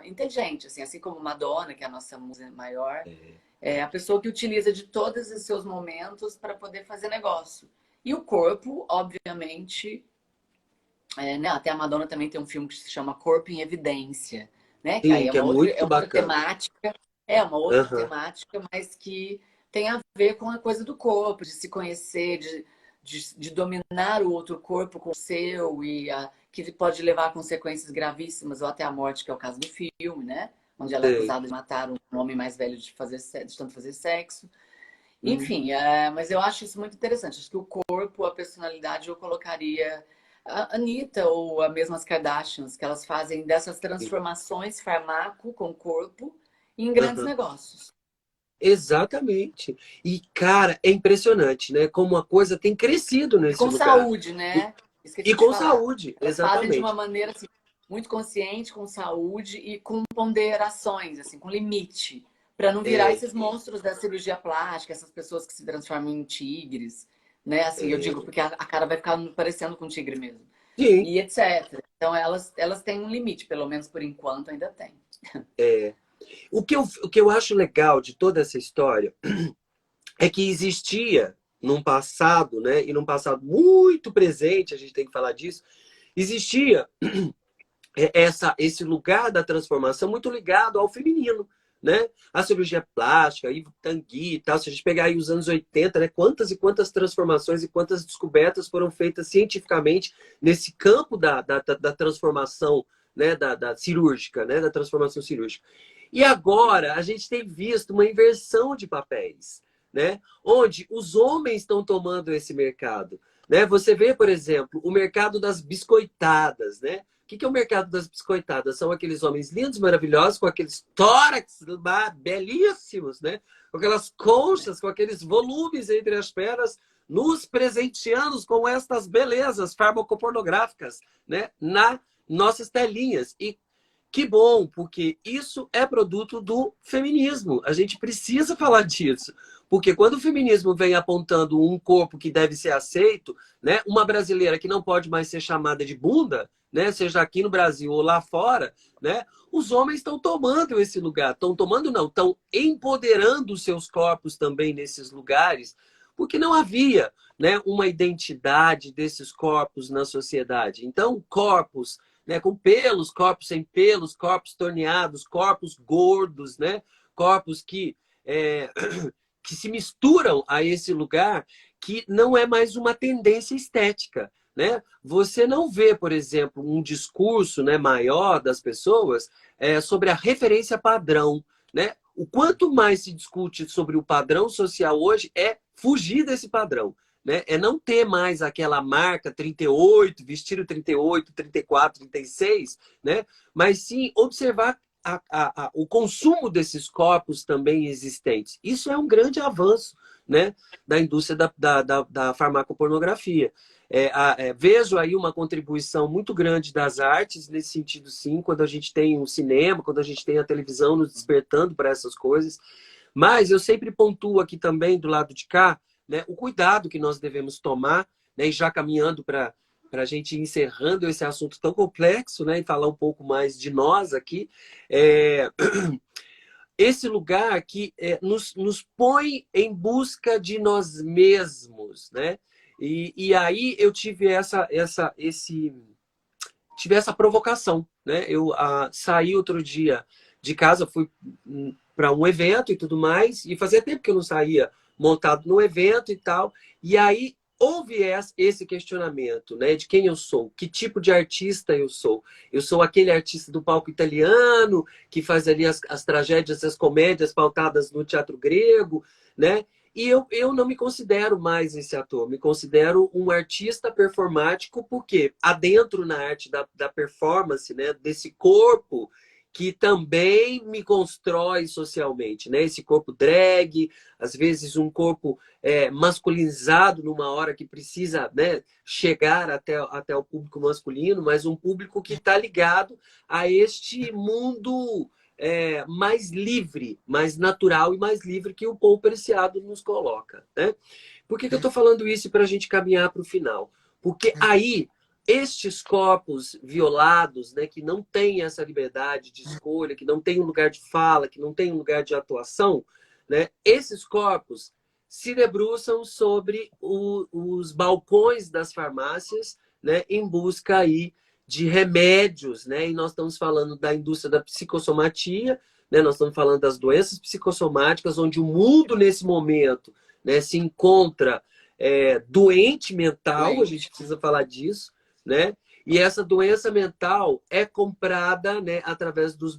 inteligente, assim como Madonna, que é a nossa musa maior, é. é a pessoa que utiliza de todos os seus momentos para poder fazer negócio. E o corpo, obviamente, né? Até a Madonna também tem um filme que se chama Corpo em Evidência, né? Que aí Sim, que é é muito outra bacana. temática, Aham, mas que tem a ver com a coisa do corpo, de se conhecer, de dominar o outro corpo com o seu, que pode levar a consequências gravíssimas ou até a morte, que é o caso do filme, né? Onde ela é sei. acusada de matar um homem mais velho de tanto fazer sexo. Uhum. Enfim, mas eu acho isso muito interessante. Acho que o corpo, a personalidade, eu colocaria a Anitta ou as mesmas Kardashians, que elas fazem dessas Sim. transformações farmaco com corpo em grandes Aham. negócios. Exatamente. E, cara, é impressionante, né? Como a coisa tem crescido E nesse com lugar. saúde, E, né? Esqueci e de com falar. saúde, Elas fazem de uma exatamente. maneira assim, muito consciente, com saúde e com ponderações, assim, com limite, para não virar É, esses monstros da cirurgia plástica, essas pessoas que se transformam em tigres, né? Assim, eu digo é. porque a cara vai ficar parecendo com um tigre mesmo. Sim, E etc. Então elas têm um limite, pelo menos por enquanto ainda tem. é. O que eu acho legal de toda essa história é que existia num passado, né? E num passado muito presente, a gente tem que falar disso, existia esse lugar da transformação muito ligado ao feminino, né? A cirurgia plástica, Ivo Tanguy e tal. Se a gente pegar aí os anos 80, né? Quantas e quantas transformações e quantas descobertas foram feitas cientificamente nesse campo da transformação, né? Da cirúrgica, né? Da transformação cirúrgica. E agora a gente tem visto uma inversão de papéis, né? Onde os homens estão tomando esse mercado, né? Você vê, por exemplo, o mercado das biscoitadas, né? que é o mercado das biscoitadas? São aqueles homens lindos, maravilhosos, com aqueles tórax belíssimos, né? Com aquelas conchas, com aqueles volumes entre as pernas, nos presenteando com estas belezas farmacopornográficas, né? Na nossas telinhas. E que bom, porque isso é produto do feminismo. A gente precisa falar disso. Porque quando o feminismo vem apontando um corpo que deve ser aceito, né? Uma brasileira que não pode mais ser chamada de bunda, né? Seja aqui no Brasil ou lá fora, né? Os homens estão tomando esse lugar. Estão tomando, não, estão empoderando os seus corpos também nesses lugares, porque não havia, né, uma identidade desses corpos na sociedade. Então, corpos, né, com pelos, corpos sem pelos, corpos torneados, corpos gordos, né? Corpos que que se misturam a esse lugar, que não é mais uma tendência estética, né? Você não vê, por exemplo, um discurso, né, maior das pessoas sobre a referência padrão, né? O quanto mais se discute sobre o padrão social hoje é fugir desse padrão, né? É não ter mais aquela marca 38, vestido 38, 34, 36, né? Mas sim observar o consumo desses corpos também existentes. Isso é um grande avanço, né, da indústria da farmacopornografia. Vejo aí uma contribuição muito grande das artes nesse sentido, sim, quando a gente tem o cinema, quando a gente tem a televisão nos despertando para essas coisas. Mas eu sempre pontuo aqui também, do lado de cá, né, o cuidado que nós devemos tomar, né, e já caminhando para a gente ir encerrando esse assunto tão complexo, né, e falar um pouco mais de nós aqui, esse lugar que nos põe em busca de nós mesmos, né? E aí eu tive essa provocação, né? Eu saí outro dia de casa, fui para um evento e tudo mais, e fazia tempo que eu não saía montado no evento e tal, e aí houve esse questionamento, né, de quem eu sou, que tipo de artista eu sou. Eu sou aquele artista do palco italiano, que faz ali as tragédias, as comédias pautadas no teatro grego, né? E eu não me considero mais esse ator, me considero um artista performático, porque adentro na arte da performance, né, desse corpo que também me constrói socialmente, né? Esse corpo drag, às vezes um corpo masculinizado numa hora que precisa, né, chegar até o público masculino, mas um público que está ligado a este mundo mais livre, mais natural e mais livre que o Paul Preciado nos coloca, né? Por que eu estou falando isso para a gente caminhar para o final? Porque aí estes corpos violados, né, que não têm essa liberdade de escolha, que não têm um lugar de fala, que não têm um lugar de atuação, né, esses corpos se debruçam sobre os balcões das farmácias, né, em busca aí de remédios, né, e nós estamos falando da indústria da psicossomatia, né, nós estamos falando das doenças psicossomáticas, onde o mundo nesse momento, né, se encontra doente mental, a gente precisa falar disso, né? E essa doença mental é comprada, né, através dos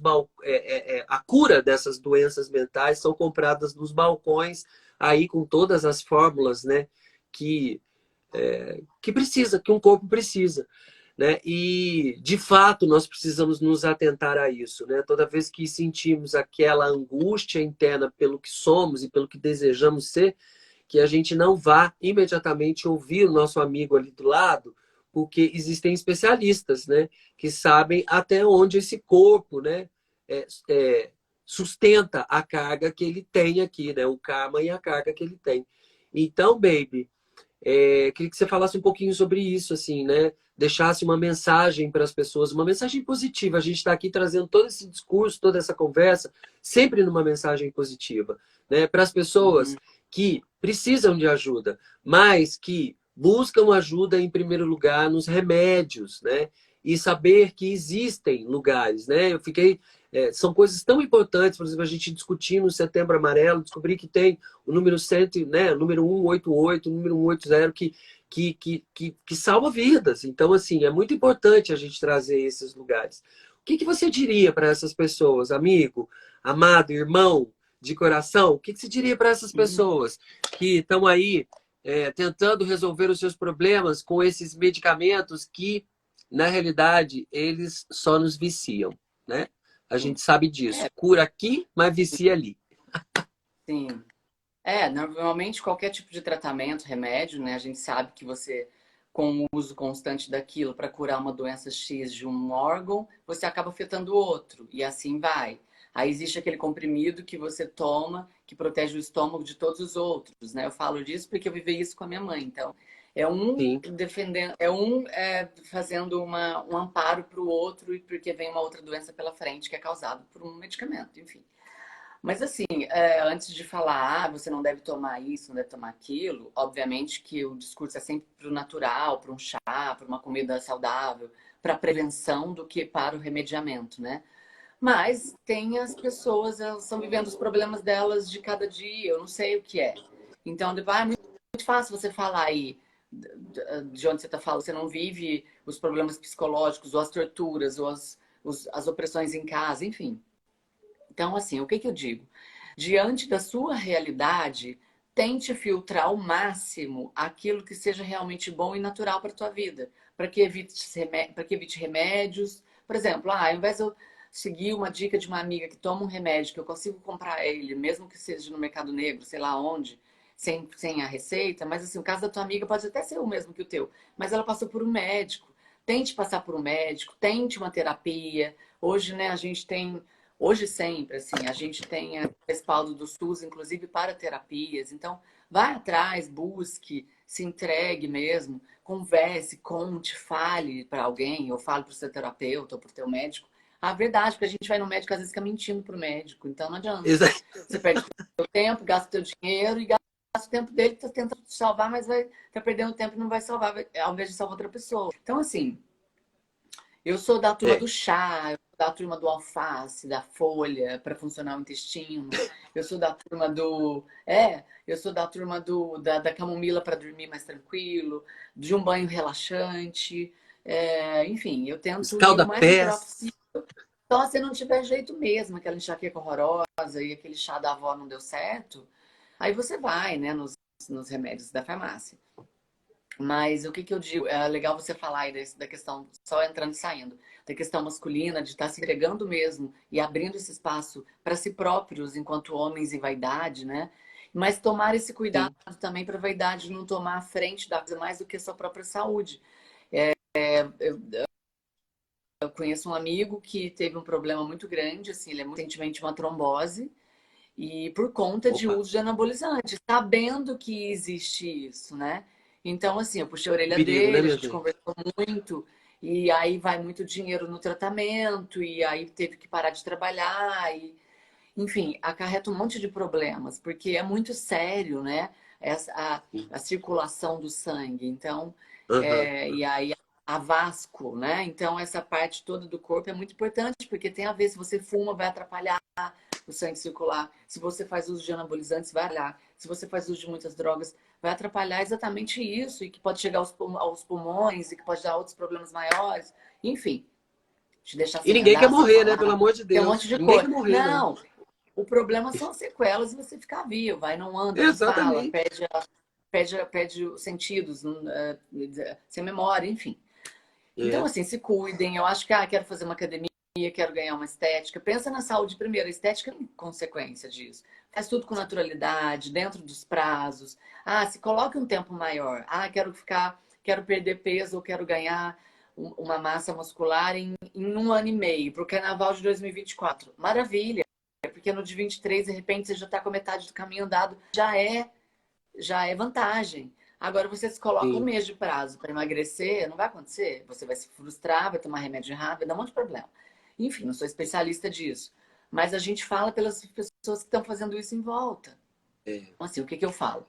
a cura dessas doenças mentais são compradas nos balcões aí com todas as fórmulas, né, que um corpo precisa, né? E de fato nós precisamos nos atentar a isso, né? Toda vez que sentimos aquela angústia interna pelo que somos e pelo que desejamos ser, que a gente não vá imediatamente ouvir o nosso amigo ali do lado, porque existem especialistas, né, que sabem até onde esse corpo, né, sustenta a carga que ele tem aqui, né, o karma e a carga que ele tem. Então, baby, queria que você falasse um pouquinho sobre isso, assim, né, deixasse uma mensagem para as pessoas, uma mensagem positiva. A gente está aqui trazendo todo esse discurso, toda essa conversa, sempre numa mensagem positiva, né, para as pessoas que precisam de ajuda, mas que buscam ajuda em primeiro lugar nos remédios, né? E saber que existem lugares, né? Eu fiquei... são coisas tão importantes, por exemplo, a gente discutir no Setembro Amarelo, descobrir que tem o número 100, né? O número 188, o número 180, que salva vidas. Então, assim, é muito importante a gente trazer esses lugares. O que você diria para essas pessoas, amigo, amado, irmão de coração? O que você diria para essas pessoas que estão aí tentando resolver os seus problemas com esses medicamentos que na realidade, eles só nos viciam, né? A Sim. gente sabe disso. Cura aqui, mas vicia ali. Sim. Normalmente qualquer tipo de tratamento, remédio, né? A gente sabe que você, com o uso constante daquilo para curar uma doença X de um órgão, você acaba afetando o outro. E assim vai. Aí existe aquele comprimido que você toma, que protege o estômago de todos os outros, né? Eu falo disso porque eu vivi isso com a minha mãe. Então, é um Sim. defendendo, fazendo um amparo para o outro, e porque vem uma outra doença pela frente que é causada por um medicamento, enfim. Mas assim, antes de falar, você não deve tomar isso, não deve tomar aquilo, obviamente que o discurso é sempre para o natural, para um chá, para uma comida saudável, para prevenção do que para o remediamento, né? Mas tem as pessoas, elas estão vivendo os problemas delas de cada dia, eu não sei o que é. Então, é muito fácil você falar aí de onde você está falando, você não vive os problemas psicológicos, ou as torturas, ou as opressões em casa, enfim. Então, assim, o que que eu digo? Diante da sua realidade, tente filtrar ao máximo aquilo que seja realmente bom e natural para a tua vida, para que evite remédios. Por exemplo, ao invés de eu seguir uma dica de uma amiga que toma um remédio que eu consigo comprar ele, mesmo que seja no mercado negro, sei lá onde, sem a receita, mas assim, o caso da tua amiga pode até ser o mesmo que o teu, mas ela passou por um médico. Tente passar por um médico, tente uma terapia. Hoje, né, a gente tem hoje sempre, assim, a gente tem respaldo do SUS, inclusive para terapias. Então, vai atrás, busque, se entregue mesmo, converse, conte, fale para alguém, ou fale para o seu terapeuta ou para o teu médico. A verdade, porque a gente vai no médico, às vezes fica mentindo para o médico, então não adianta. Exa- Você perde o seu tempo, gasta o teu dinheiro e gasta o tempo dele que tá tentando te salvar, mas tá perdendo tempo e não vai salvar, ao invés de salvar outra pessoa. Então, assim, eu sou da turma É. do chá, eu sou da turma do alface, da folha para funcionar o intestino. Eu sou da turma eu sou da turma da camomila para dormir mais tranquilo, de um banho relaxante. Enfim, eu tento ir o mais natural Escalda-pés. possível. Só se não tiver jeito mesmo, aquela enxaqueca horrorosa e aquele chá da avó não deu certo, aí você vai, né, nos remédios da farmácia. Mas o que que eu digo? É legal você falar aí da questão, só entrando e saindo, da questão masculina, de estar se entregando mesmo e abrindo esse espaço para si próprios, enquanto homens em vaidade, né? Mas tomar esse cuidado Sim. também para a vaidade não tomar a frente da coisa mais do que a sua própria saúde. Eu conheço um amigo que teve um problema muito grande, assim, ele é muito recentemente uma trombose, e por conta de Opa, uso de anabolizante, sabendo que existe isso, né? Então, assim, eu puxei a orelha perigo, né, dele, a minha gente gente? conversou muito, e aí vai muito dinheiro no tratamento, e aí teve que parar de trabalhar, e, enfim, acarreta um monte de problemas, porque é muito sério, né? A circulação do sangue. Então, Aham. e aí a vasco, né? Então, essa parte toda do corpo é muito importante, porque tem a ver, se você fuma, vai atrapalhar o sangue circular. Se você faz uso de anabolizantes, vai atrapalhar. Se você faz uso de muitas drogas, vai atrapalhar exatamente isso, e que pode chegar aos pulmões, e que pode dar outros problemas maiores. Enfim, te deixar E sem ninguém quer andar, sem morrer, né? Pelo falar. amor de Tem um monte Deus. de Ninguém coisa. quer morrer, né? Não, o problema são as sequelas e você ficar vivo. Vai, não anda, não fala, Exatamente. perde os sentidos, sem memória, enfim. Então, É. assim, se cuidem. Eu acho que, quero fazer uma academia, quero ganhar uma estética. Pensa na saúde primeiro, a estética é consequência disso. Faz tudo com naturalidade, dentro dos prazos. Se coloque um tempo maior. Quero perder peso ou quero ganhar uma massa muscular em um ano e meio, para o carnaval de 2024. Maravilha, porque no de 23, de repente, você já está com a metade do caminho andado. Já é vantagem. Agora, você se coloca um Sim. mês de prazo para emagrecer, não vai acontecer. Você vai se frustrar, vai tomar remédio errado, vai dar um monte de problema. Enfim, não sou especialista disso. Mas a gente fala pelas pessoas que estão fazendo isso em volta. É. Então, assim, o que que eu falo?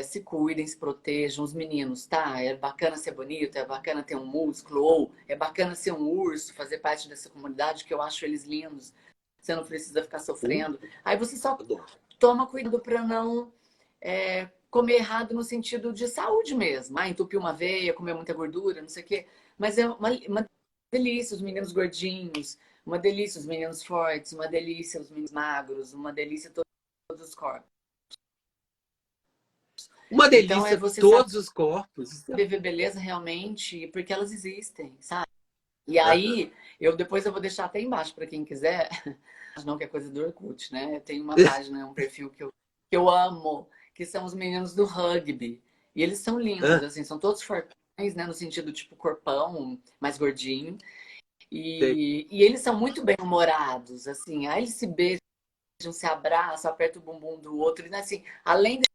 Se cuidem, se protejam, os meninos, tá? É bacana ser bonito, é bacana ter um músculo, ou é bacana ser um urso, fazer parte dessa comunidade, que eu acho eles lindos. Você não precisa ficar sofrendo. Aí você só Adoro. toma cuidado para não comer errado no sentido de saúde mesmo. Entupir uma veia, comer muita gordura, não sei o quê. Mas é uma delícia os meninos gordinhos, uma delícia os meninos fortes, uma delícia os meninos magros, uma delícia todos os corpos. Uma Então, delícia você sabe todos os corpos. ver beleza realmente porque elas existem, sabe? E Aham. aí, depois eu vou deixar até embaixo para quem quiser. Mas não que é coisa do Orkut, né? Tem uma página, um perfil que eu amo, que são os meninos do rugby. E eles são lindos, Ah, assim, são todos fortões, né? No sentido, tipo, corpão, mais gordinho. sei. E eles são muito bem-humorados, assim. Aí eles se beijam, se abraçam, apertam o bumbum do outro. E, assim, além do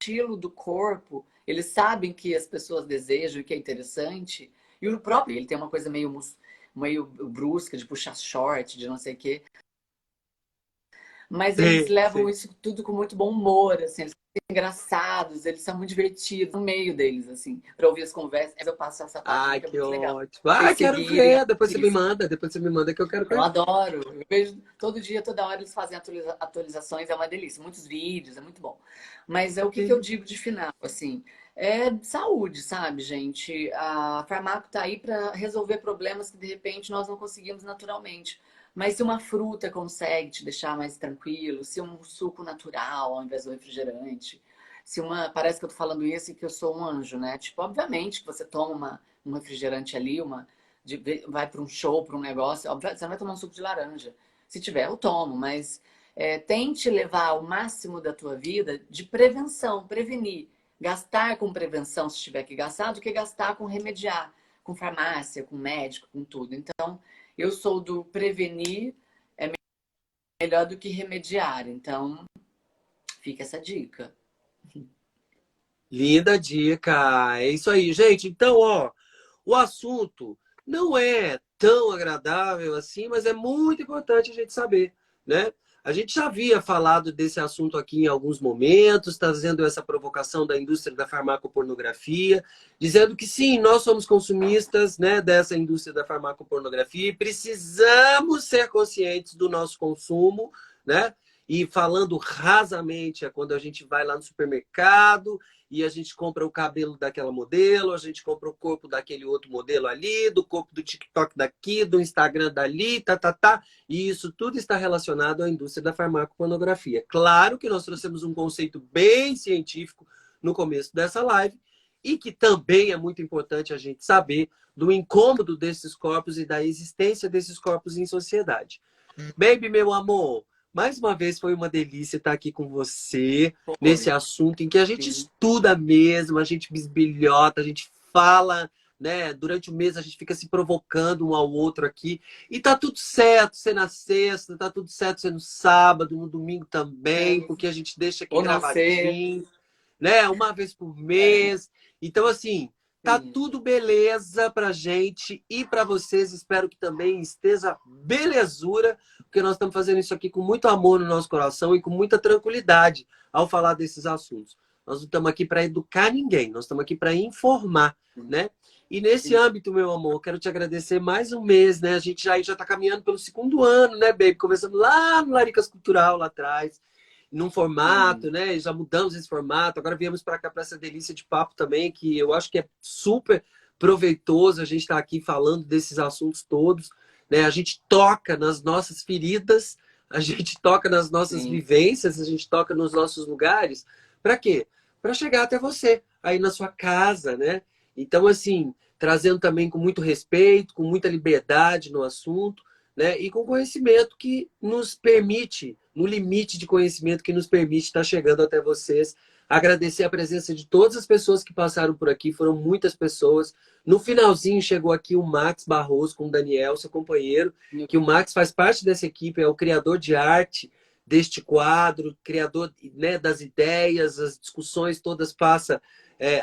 estilo do corpo, eles sabem que as pessoas desejam e que é interessante. E o próprio, ele tem uma coisa meio brusca, de puxar short, de não sei o quê. Mas eles Sei, levam sei. isso tudo com muito bom humor, assim, eles são engraçados, eles são muito divertidos no meio deles, assim, para ouvir as conversas. Mas eu passo essa página Ai, que é que muito legal. ótimo. Vocês Ai, quero seguirem, ver. assistirem. Depois você me manda que eu quero Eu conhecer. adoro. Eu vejo todo dia, toda hora eles fazem atualizações, é uma delícia. Muitos vídeos, é muito bom. Mas é o que que eu digo de final, assim, é saúde, sabe, gente? A farmácia tá aí para resolver problemas que de repente nós não conseguimos naturalmente. Mas se uma fruta consegue te deixar mais tranquilo, se um suco natural ao invés do refrigerante, se uma, parece que eu tô falando isso e que eu sou um anjo, né? Tipo, obviamente que você toma um refrigerante ali, vai para um show, para um negócio, obviamente, você não vai tomar um suco de laranja. Se tiver, eu tomo, mas tente levar o máximo da tua vida de prevenção, prevenir. Gastar com prevenção, se tiver que gastar, do que gastar com remediar, com farmácia, com médico, com tudo. Então, eu sou do prevenir é melhor do que remediar. Então, fica essa dica. Linda dica. É isso aí, gente. Então, ó, o assunto não é tão agradável assim, mas é muito importante a gente saber, né? A gente já havia falado desse assunto aqui em alguns momentos, trazendo essa provocação da indústria da farmacopornografia, dizendo que sim, nós somos consumistas, né, dessa indústria da farmacopornografia e precisamos ser conscientes do nosso consumo, né? E falando rasamente, é quando a gente vai lá no supermercado e a gente compra o cabelo daquela modelo, a gente compra o corpo daquele outro modelo ali, do corpo do TikTok daqui, do Instagram dali, tá. E isso tudo está relacionado à indústria da farmacopornografia. Claro que nós trouxemos um conceito bem científico no começo dessa live e que também é muito importante a gente saber do incômodo desses corpos e da existência desses corpos em sociedade. Baby, meu amor, mais uma vez foi uma delícia estar aqui com você nesse Foi. assunto em que a gente Sim. estuda mesmo, a gente bisbilhota, a gente fala, né? Durante o mês a gente fica se provocando um ao outro aqui. E tá tudo certo ser na sexta, tá tudo certo ser no sábado, no domingo também, É. porque a gente deixa aqui Ou não ser. gravadinho, né? Uma vez por É. mês. Então, assim, tá Sim. tudo beleza pra gente e pra vocês. Espero que também esteja belezura, porque nós estamos fazendo isso aqui com muito amor no nosso coração e com muita tranquilidade ao falar desses assuntos. Nós não estamos aqui para educar ninguém, nós estamos aqui para informar, né? E nesse Sim. âmbito, meu amor, quero te agradecer mais um mês, né? A gente já está caminhando pelo segundo ano, né, baby? Começando lá no Laricas Cultural, lá atrás, num formato, Sim. né? Já mudamos esse formato, agora viemos para cá para essa delícia de papo também, que eu acho que é super proveitoso a gente estar aqui falando desses assuntos todos, né? A gente toca nas nossas feridas, a gente toca nas nossas Sim. vivências, a gente toca nos nossos lugares. Para quê? Para chegar até você, aí na sua casa, né? Então, assim, trazendo também com muito respeito, com muita liberdade no assunto, né? E com conhecimento que nos permite, no limite de conhecimento que nos permite estar chegando até vocês. Agradecer a presença de todas as pessoas que passaram por aqui, foram muitas pessoas. No finalzinho chegou aqui o Max Barroso com o Daniel, seu companheiro, que o Max faz parte dessa equipe, é o criador de arte deste quadro, criador, né, das ideias, as discussões todas passa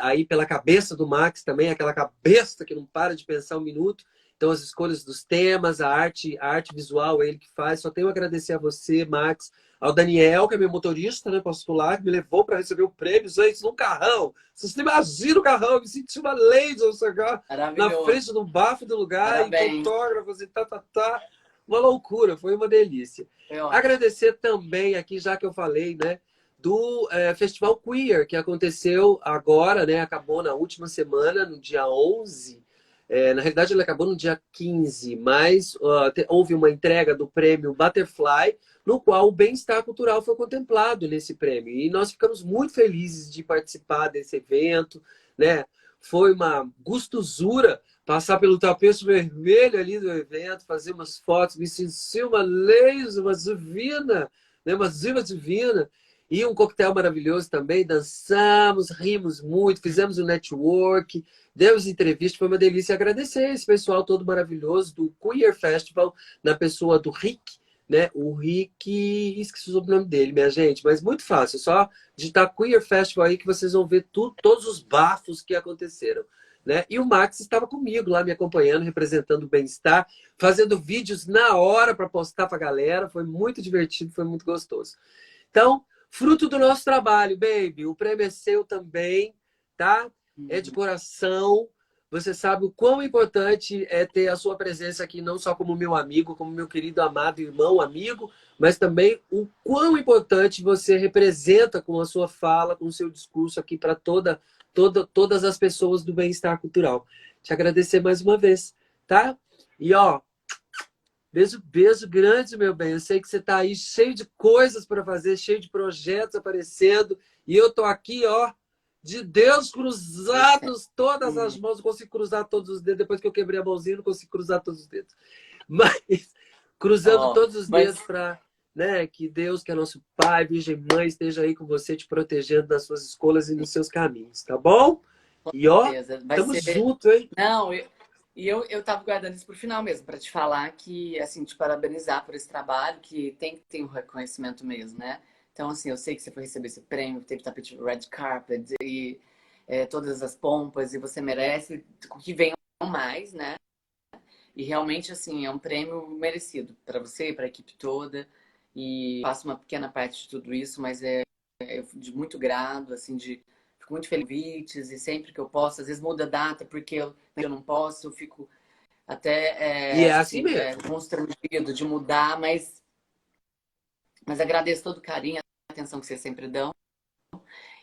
aí pela cabeça do Max também, aquela cabeça que não para de pensar um minuto. Então, as escolhas dos temas, a arte visual, é ele que faz. Só tenho a agradecer a você, Max, ao Daniel, que é meu motorista, né, particular, que me levou para receber o prêmio, gente, num carrão. Vocês não imaginam o carrão, eu me senti uma laser na Maravilhoso. frente do bafo do lugar, e Parabéns. fotógrafos e tá. Uma loucura, foi uma delícia. Foi ótimo. Agradecer também aqui, já que eu falei, né, do Festival Queer, que aconteceu agora, né, acabou na última semana, no dia 11 Na realidade, ele acabou no dia 15, mas houve uma entrega do prêmio Butterfly, no qual o bem-estar cultural foi contemplado nesse prêmio. E nós ficamos muito felizes de participar desse evento, né? Foi uma gostosura passar pelo tapete vermelho ali do evento, fazer umas fotos, me senti uma laser, uma divina, né? Uma diva divina. E um coquetel maravilhoso também, dançamos, rimos muito, fizemos um network, demos entrevista, foi uma delícia. Agradecer esse pessoal todo maravilhoso do Queer Festival, na pessoa do Rick, né? O Rick, esqueci o nome dele, minha gente, mas muito fácil, só digitar Queer Festival aí que vocês vão ver tudo, todos os bafos que aconteceram. Né? E o Max estava comigo lá, me acompanhando, representando o bem-estar, fazendo vídeos na hora para postar para a galera. Foi muito divertido, foi muito gostoso. Então, fruto do nosso trabalho, baby. O prêmio é seu também, tá? É de coração. Você sabe o quão importante é ter a sua presença aqui, não só como meu amigo, como meu querido, amado irmão, amigo, mas também o quão importante você representa com a sua fala, com o seu discurso aqui para todas as pessoas do bem-estar cultural. Te agradecer mais uma vez, tá? E, ó, beijo, beijo grande, meu bem. Eu sei que você tá aí cheio de coisas para fazer, cheio de projetos aparecendo. E eu tô aqui, ó, de Deus cruzados, todas as mãos. Não consigo cruzar todos os dedos. Depois que eu quebrei a mãozinha, não consigo cruzar todos os dedos. Mas cruzando todos os dedos para... Né? Que Deus, que é nosso Pai, Virgem Mãe, esteja aí com você, te protegendo nas suas escolhas e nos seus caminhos, tá bom? E ó, tamo junto, hein? Não, eu tava guardando isso pro final mesmo, para te falar que, assim, te parabenizar por esse trabalho, que tem que ter um reconhecimento mesmo, né? Então, assim, eu sei que você foi receber esse prêmio, teve tapete red carpet e todas as pompas, e você merece que venham mais, né? E realmente, assim, é um prêmio merecido para você, para a equipe toda. E faço uma pequena parte de tudo isso, mas é de muito grado, assim, fico muito feliz e sempre que eu posso, às vezes muda a data porque eu não posso, eu fico até E é assim mesmo. constrangido de mudar, mas agradeço todo o carinho, a atenção que vocês sempre dão.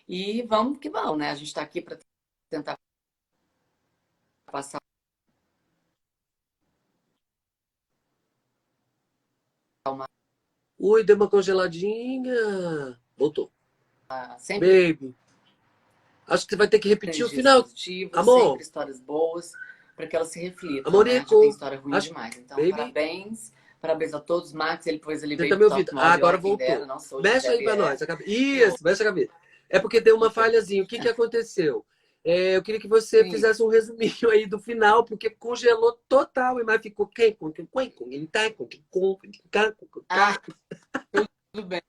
E vamos que vamos, né? A gente está aqui para tentar passar uma... Ui, deu uma congeladinha. Voltou. sempre Baby, acho que você vai ter que repetir o final. positivos, Amor. sempre histórias boas, para que elas se reflitam, Amorico. né? Já tem história ruim demais. Então, Baby. parabéns a todos. Max, ele Você veio tá me do ouvindo? top model, Agora quem voltou. dera, não sou Mexe aí pra nós. Isso, mexe a cabeça. É porque deu uma falhazinha. O que aconteceu? Eu queria que você fizesse um resuminho aí do final, porque congelou total, mas ficou quem? Tudo bem.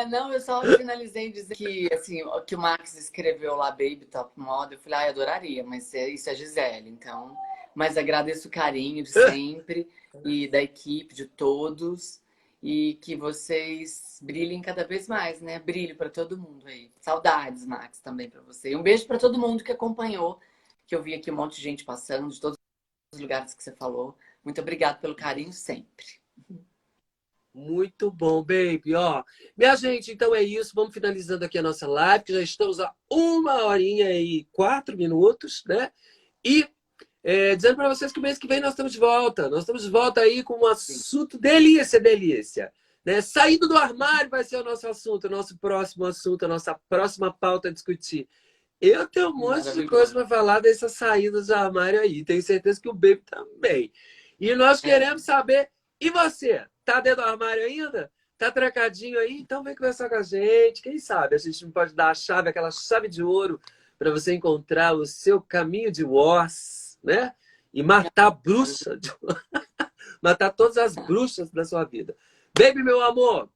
Não, eu só finalizei dizendo que, assim, que o Max escreveu lá Baby Top Model. Eu falei, adoraria, mas isso é Gisele, então... Mas agradeço o carinho de sempre e da equipe, de todos. E que vocês brilhem cada vez mais, né? Brilho para todo mundo aí. Saudades, Max, também para você. E um beijo para todo mundo que acompanhou, que eu vi aqui um monte de gente passando, de todos os lugares que você falou. Muito obrigada pelo carinho sempre. Muito bom, baby. Ó, minha gente, então é isso. Vamos finalizando aqui a nossa live, que já estamos a 1h e 4 minutos, né? E dizendo para vocês que o mês que vem nós estamos de volta. Nós estamos de volta aí com um assunto delícia, delícia. Né? Saindo do armário vai ser o nosso assunto, o nosso próximo assunto, a nossa próxima pauta a discutir. Eu tenho um monte de coisa para falar dessas saídas do armário aí. Tenho certeza que o baby também. E nós queremos saber, e você? Tá dentro do armário ainda? Tá trancadinho aí? Então vem conversar com a gente. Quem sabe a gente não pode dar a chave, aquela chave de ouro, para você encontrar o seu caminho de Oz, né? E matar a bruxa, matar todas as bruxas da sua vida. Baby, meu amor,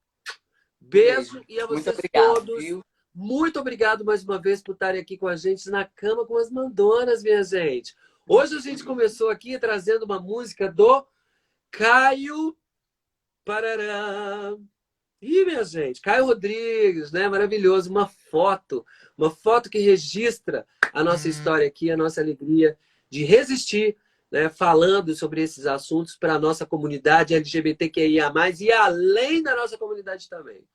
beijo. E a vocês todos. Viu? Muito obrigado mais uma vez por estarem aqui com a gente na Cama com as Mandonas, minha gente. Hoje a gente começou aqui trazendo uma música do Caio Parará. Ih, minha gente, Caio Rodrigues, né? Maravilhoso. Uma foto que registra a nossa história aqui, a nossa alegria de resistir, né? Falando sobre esses assuntos para a nossa comunidade LGBTQIA+, e além da nossa comunidade também.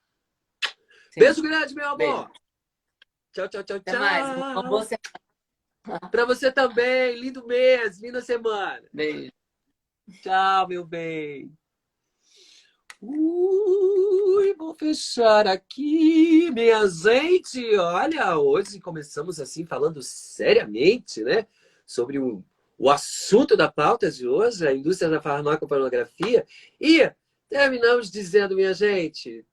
Sim. Beijo grande, meu amor. Beijo. Tchau, tchau, tchau, Até tchau. mais. Uma boa semana. Para você também. Lindo mês, linda semana. Beijo. Tchau, meu bem. Vou fechar aqui, minha gente. Olha, hoje começamos assim falando seriamente, né? Sobre o assunto da pauta de hoje, a indústria da farmacopornografia. E terminamos dizendo, minha gente,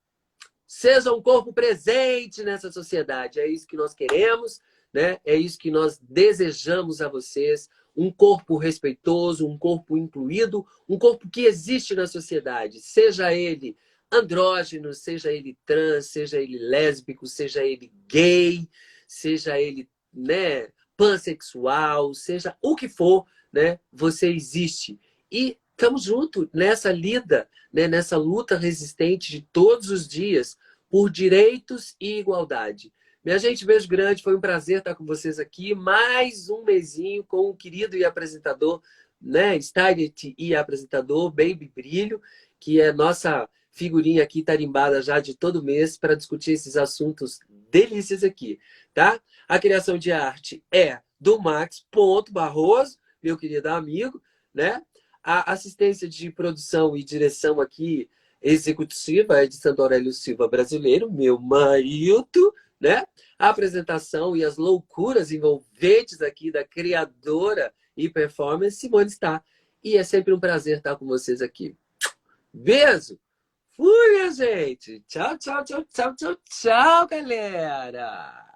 seja um corpo presente nessa sociedade. É isso que nós queremos, né? É isso que nós desejamos a vocês. Um corpo respeitoso, um corpo incluído, um corpo que existe na sociedade. Seja ele andrógeno, seja ele trans, seja ele lésbico, seja ele gay, seja ele, né, pansexual, seja o que for, né? Você existe. E estamos juntos nessa lida, né, nessa luta resistente de todos os dias por direitos e igualdade. Minha gente, beijo grande. Foi um prazer estar com vocês aqui. Mais um mesinho com o querido e apresentador, né, Stylist e apresentador Baby Brilho, que é nossa figurinha aqui tarimbada já de todo mês para discutir esses assuntos delícias aqui, tá? A criação de arte é do Max.Barroso, meu querido amigo, né? A assistência de produção e direção aqui executiva é de Santo Aurélio Silva Brasileiro, meu marido, né? A apresentação e as loucuras envolventes aqui da criadora e performance, Simone Star. E é sempre um prazer estar com vocês aqui. Beijo! Fui, minha gente! Tchau, tchau, tchau, tchau, tchau, tchau, galera!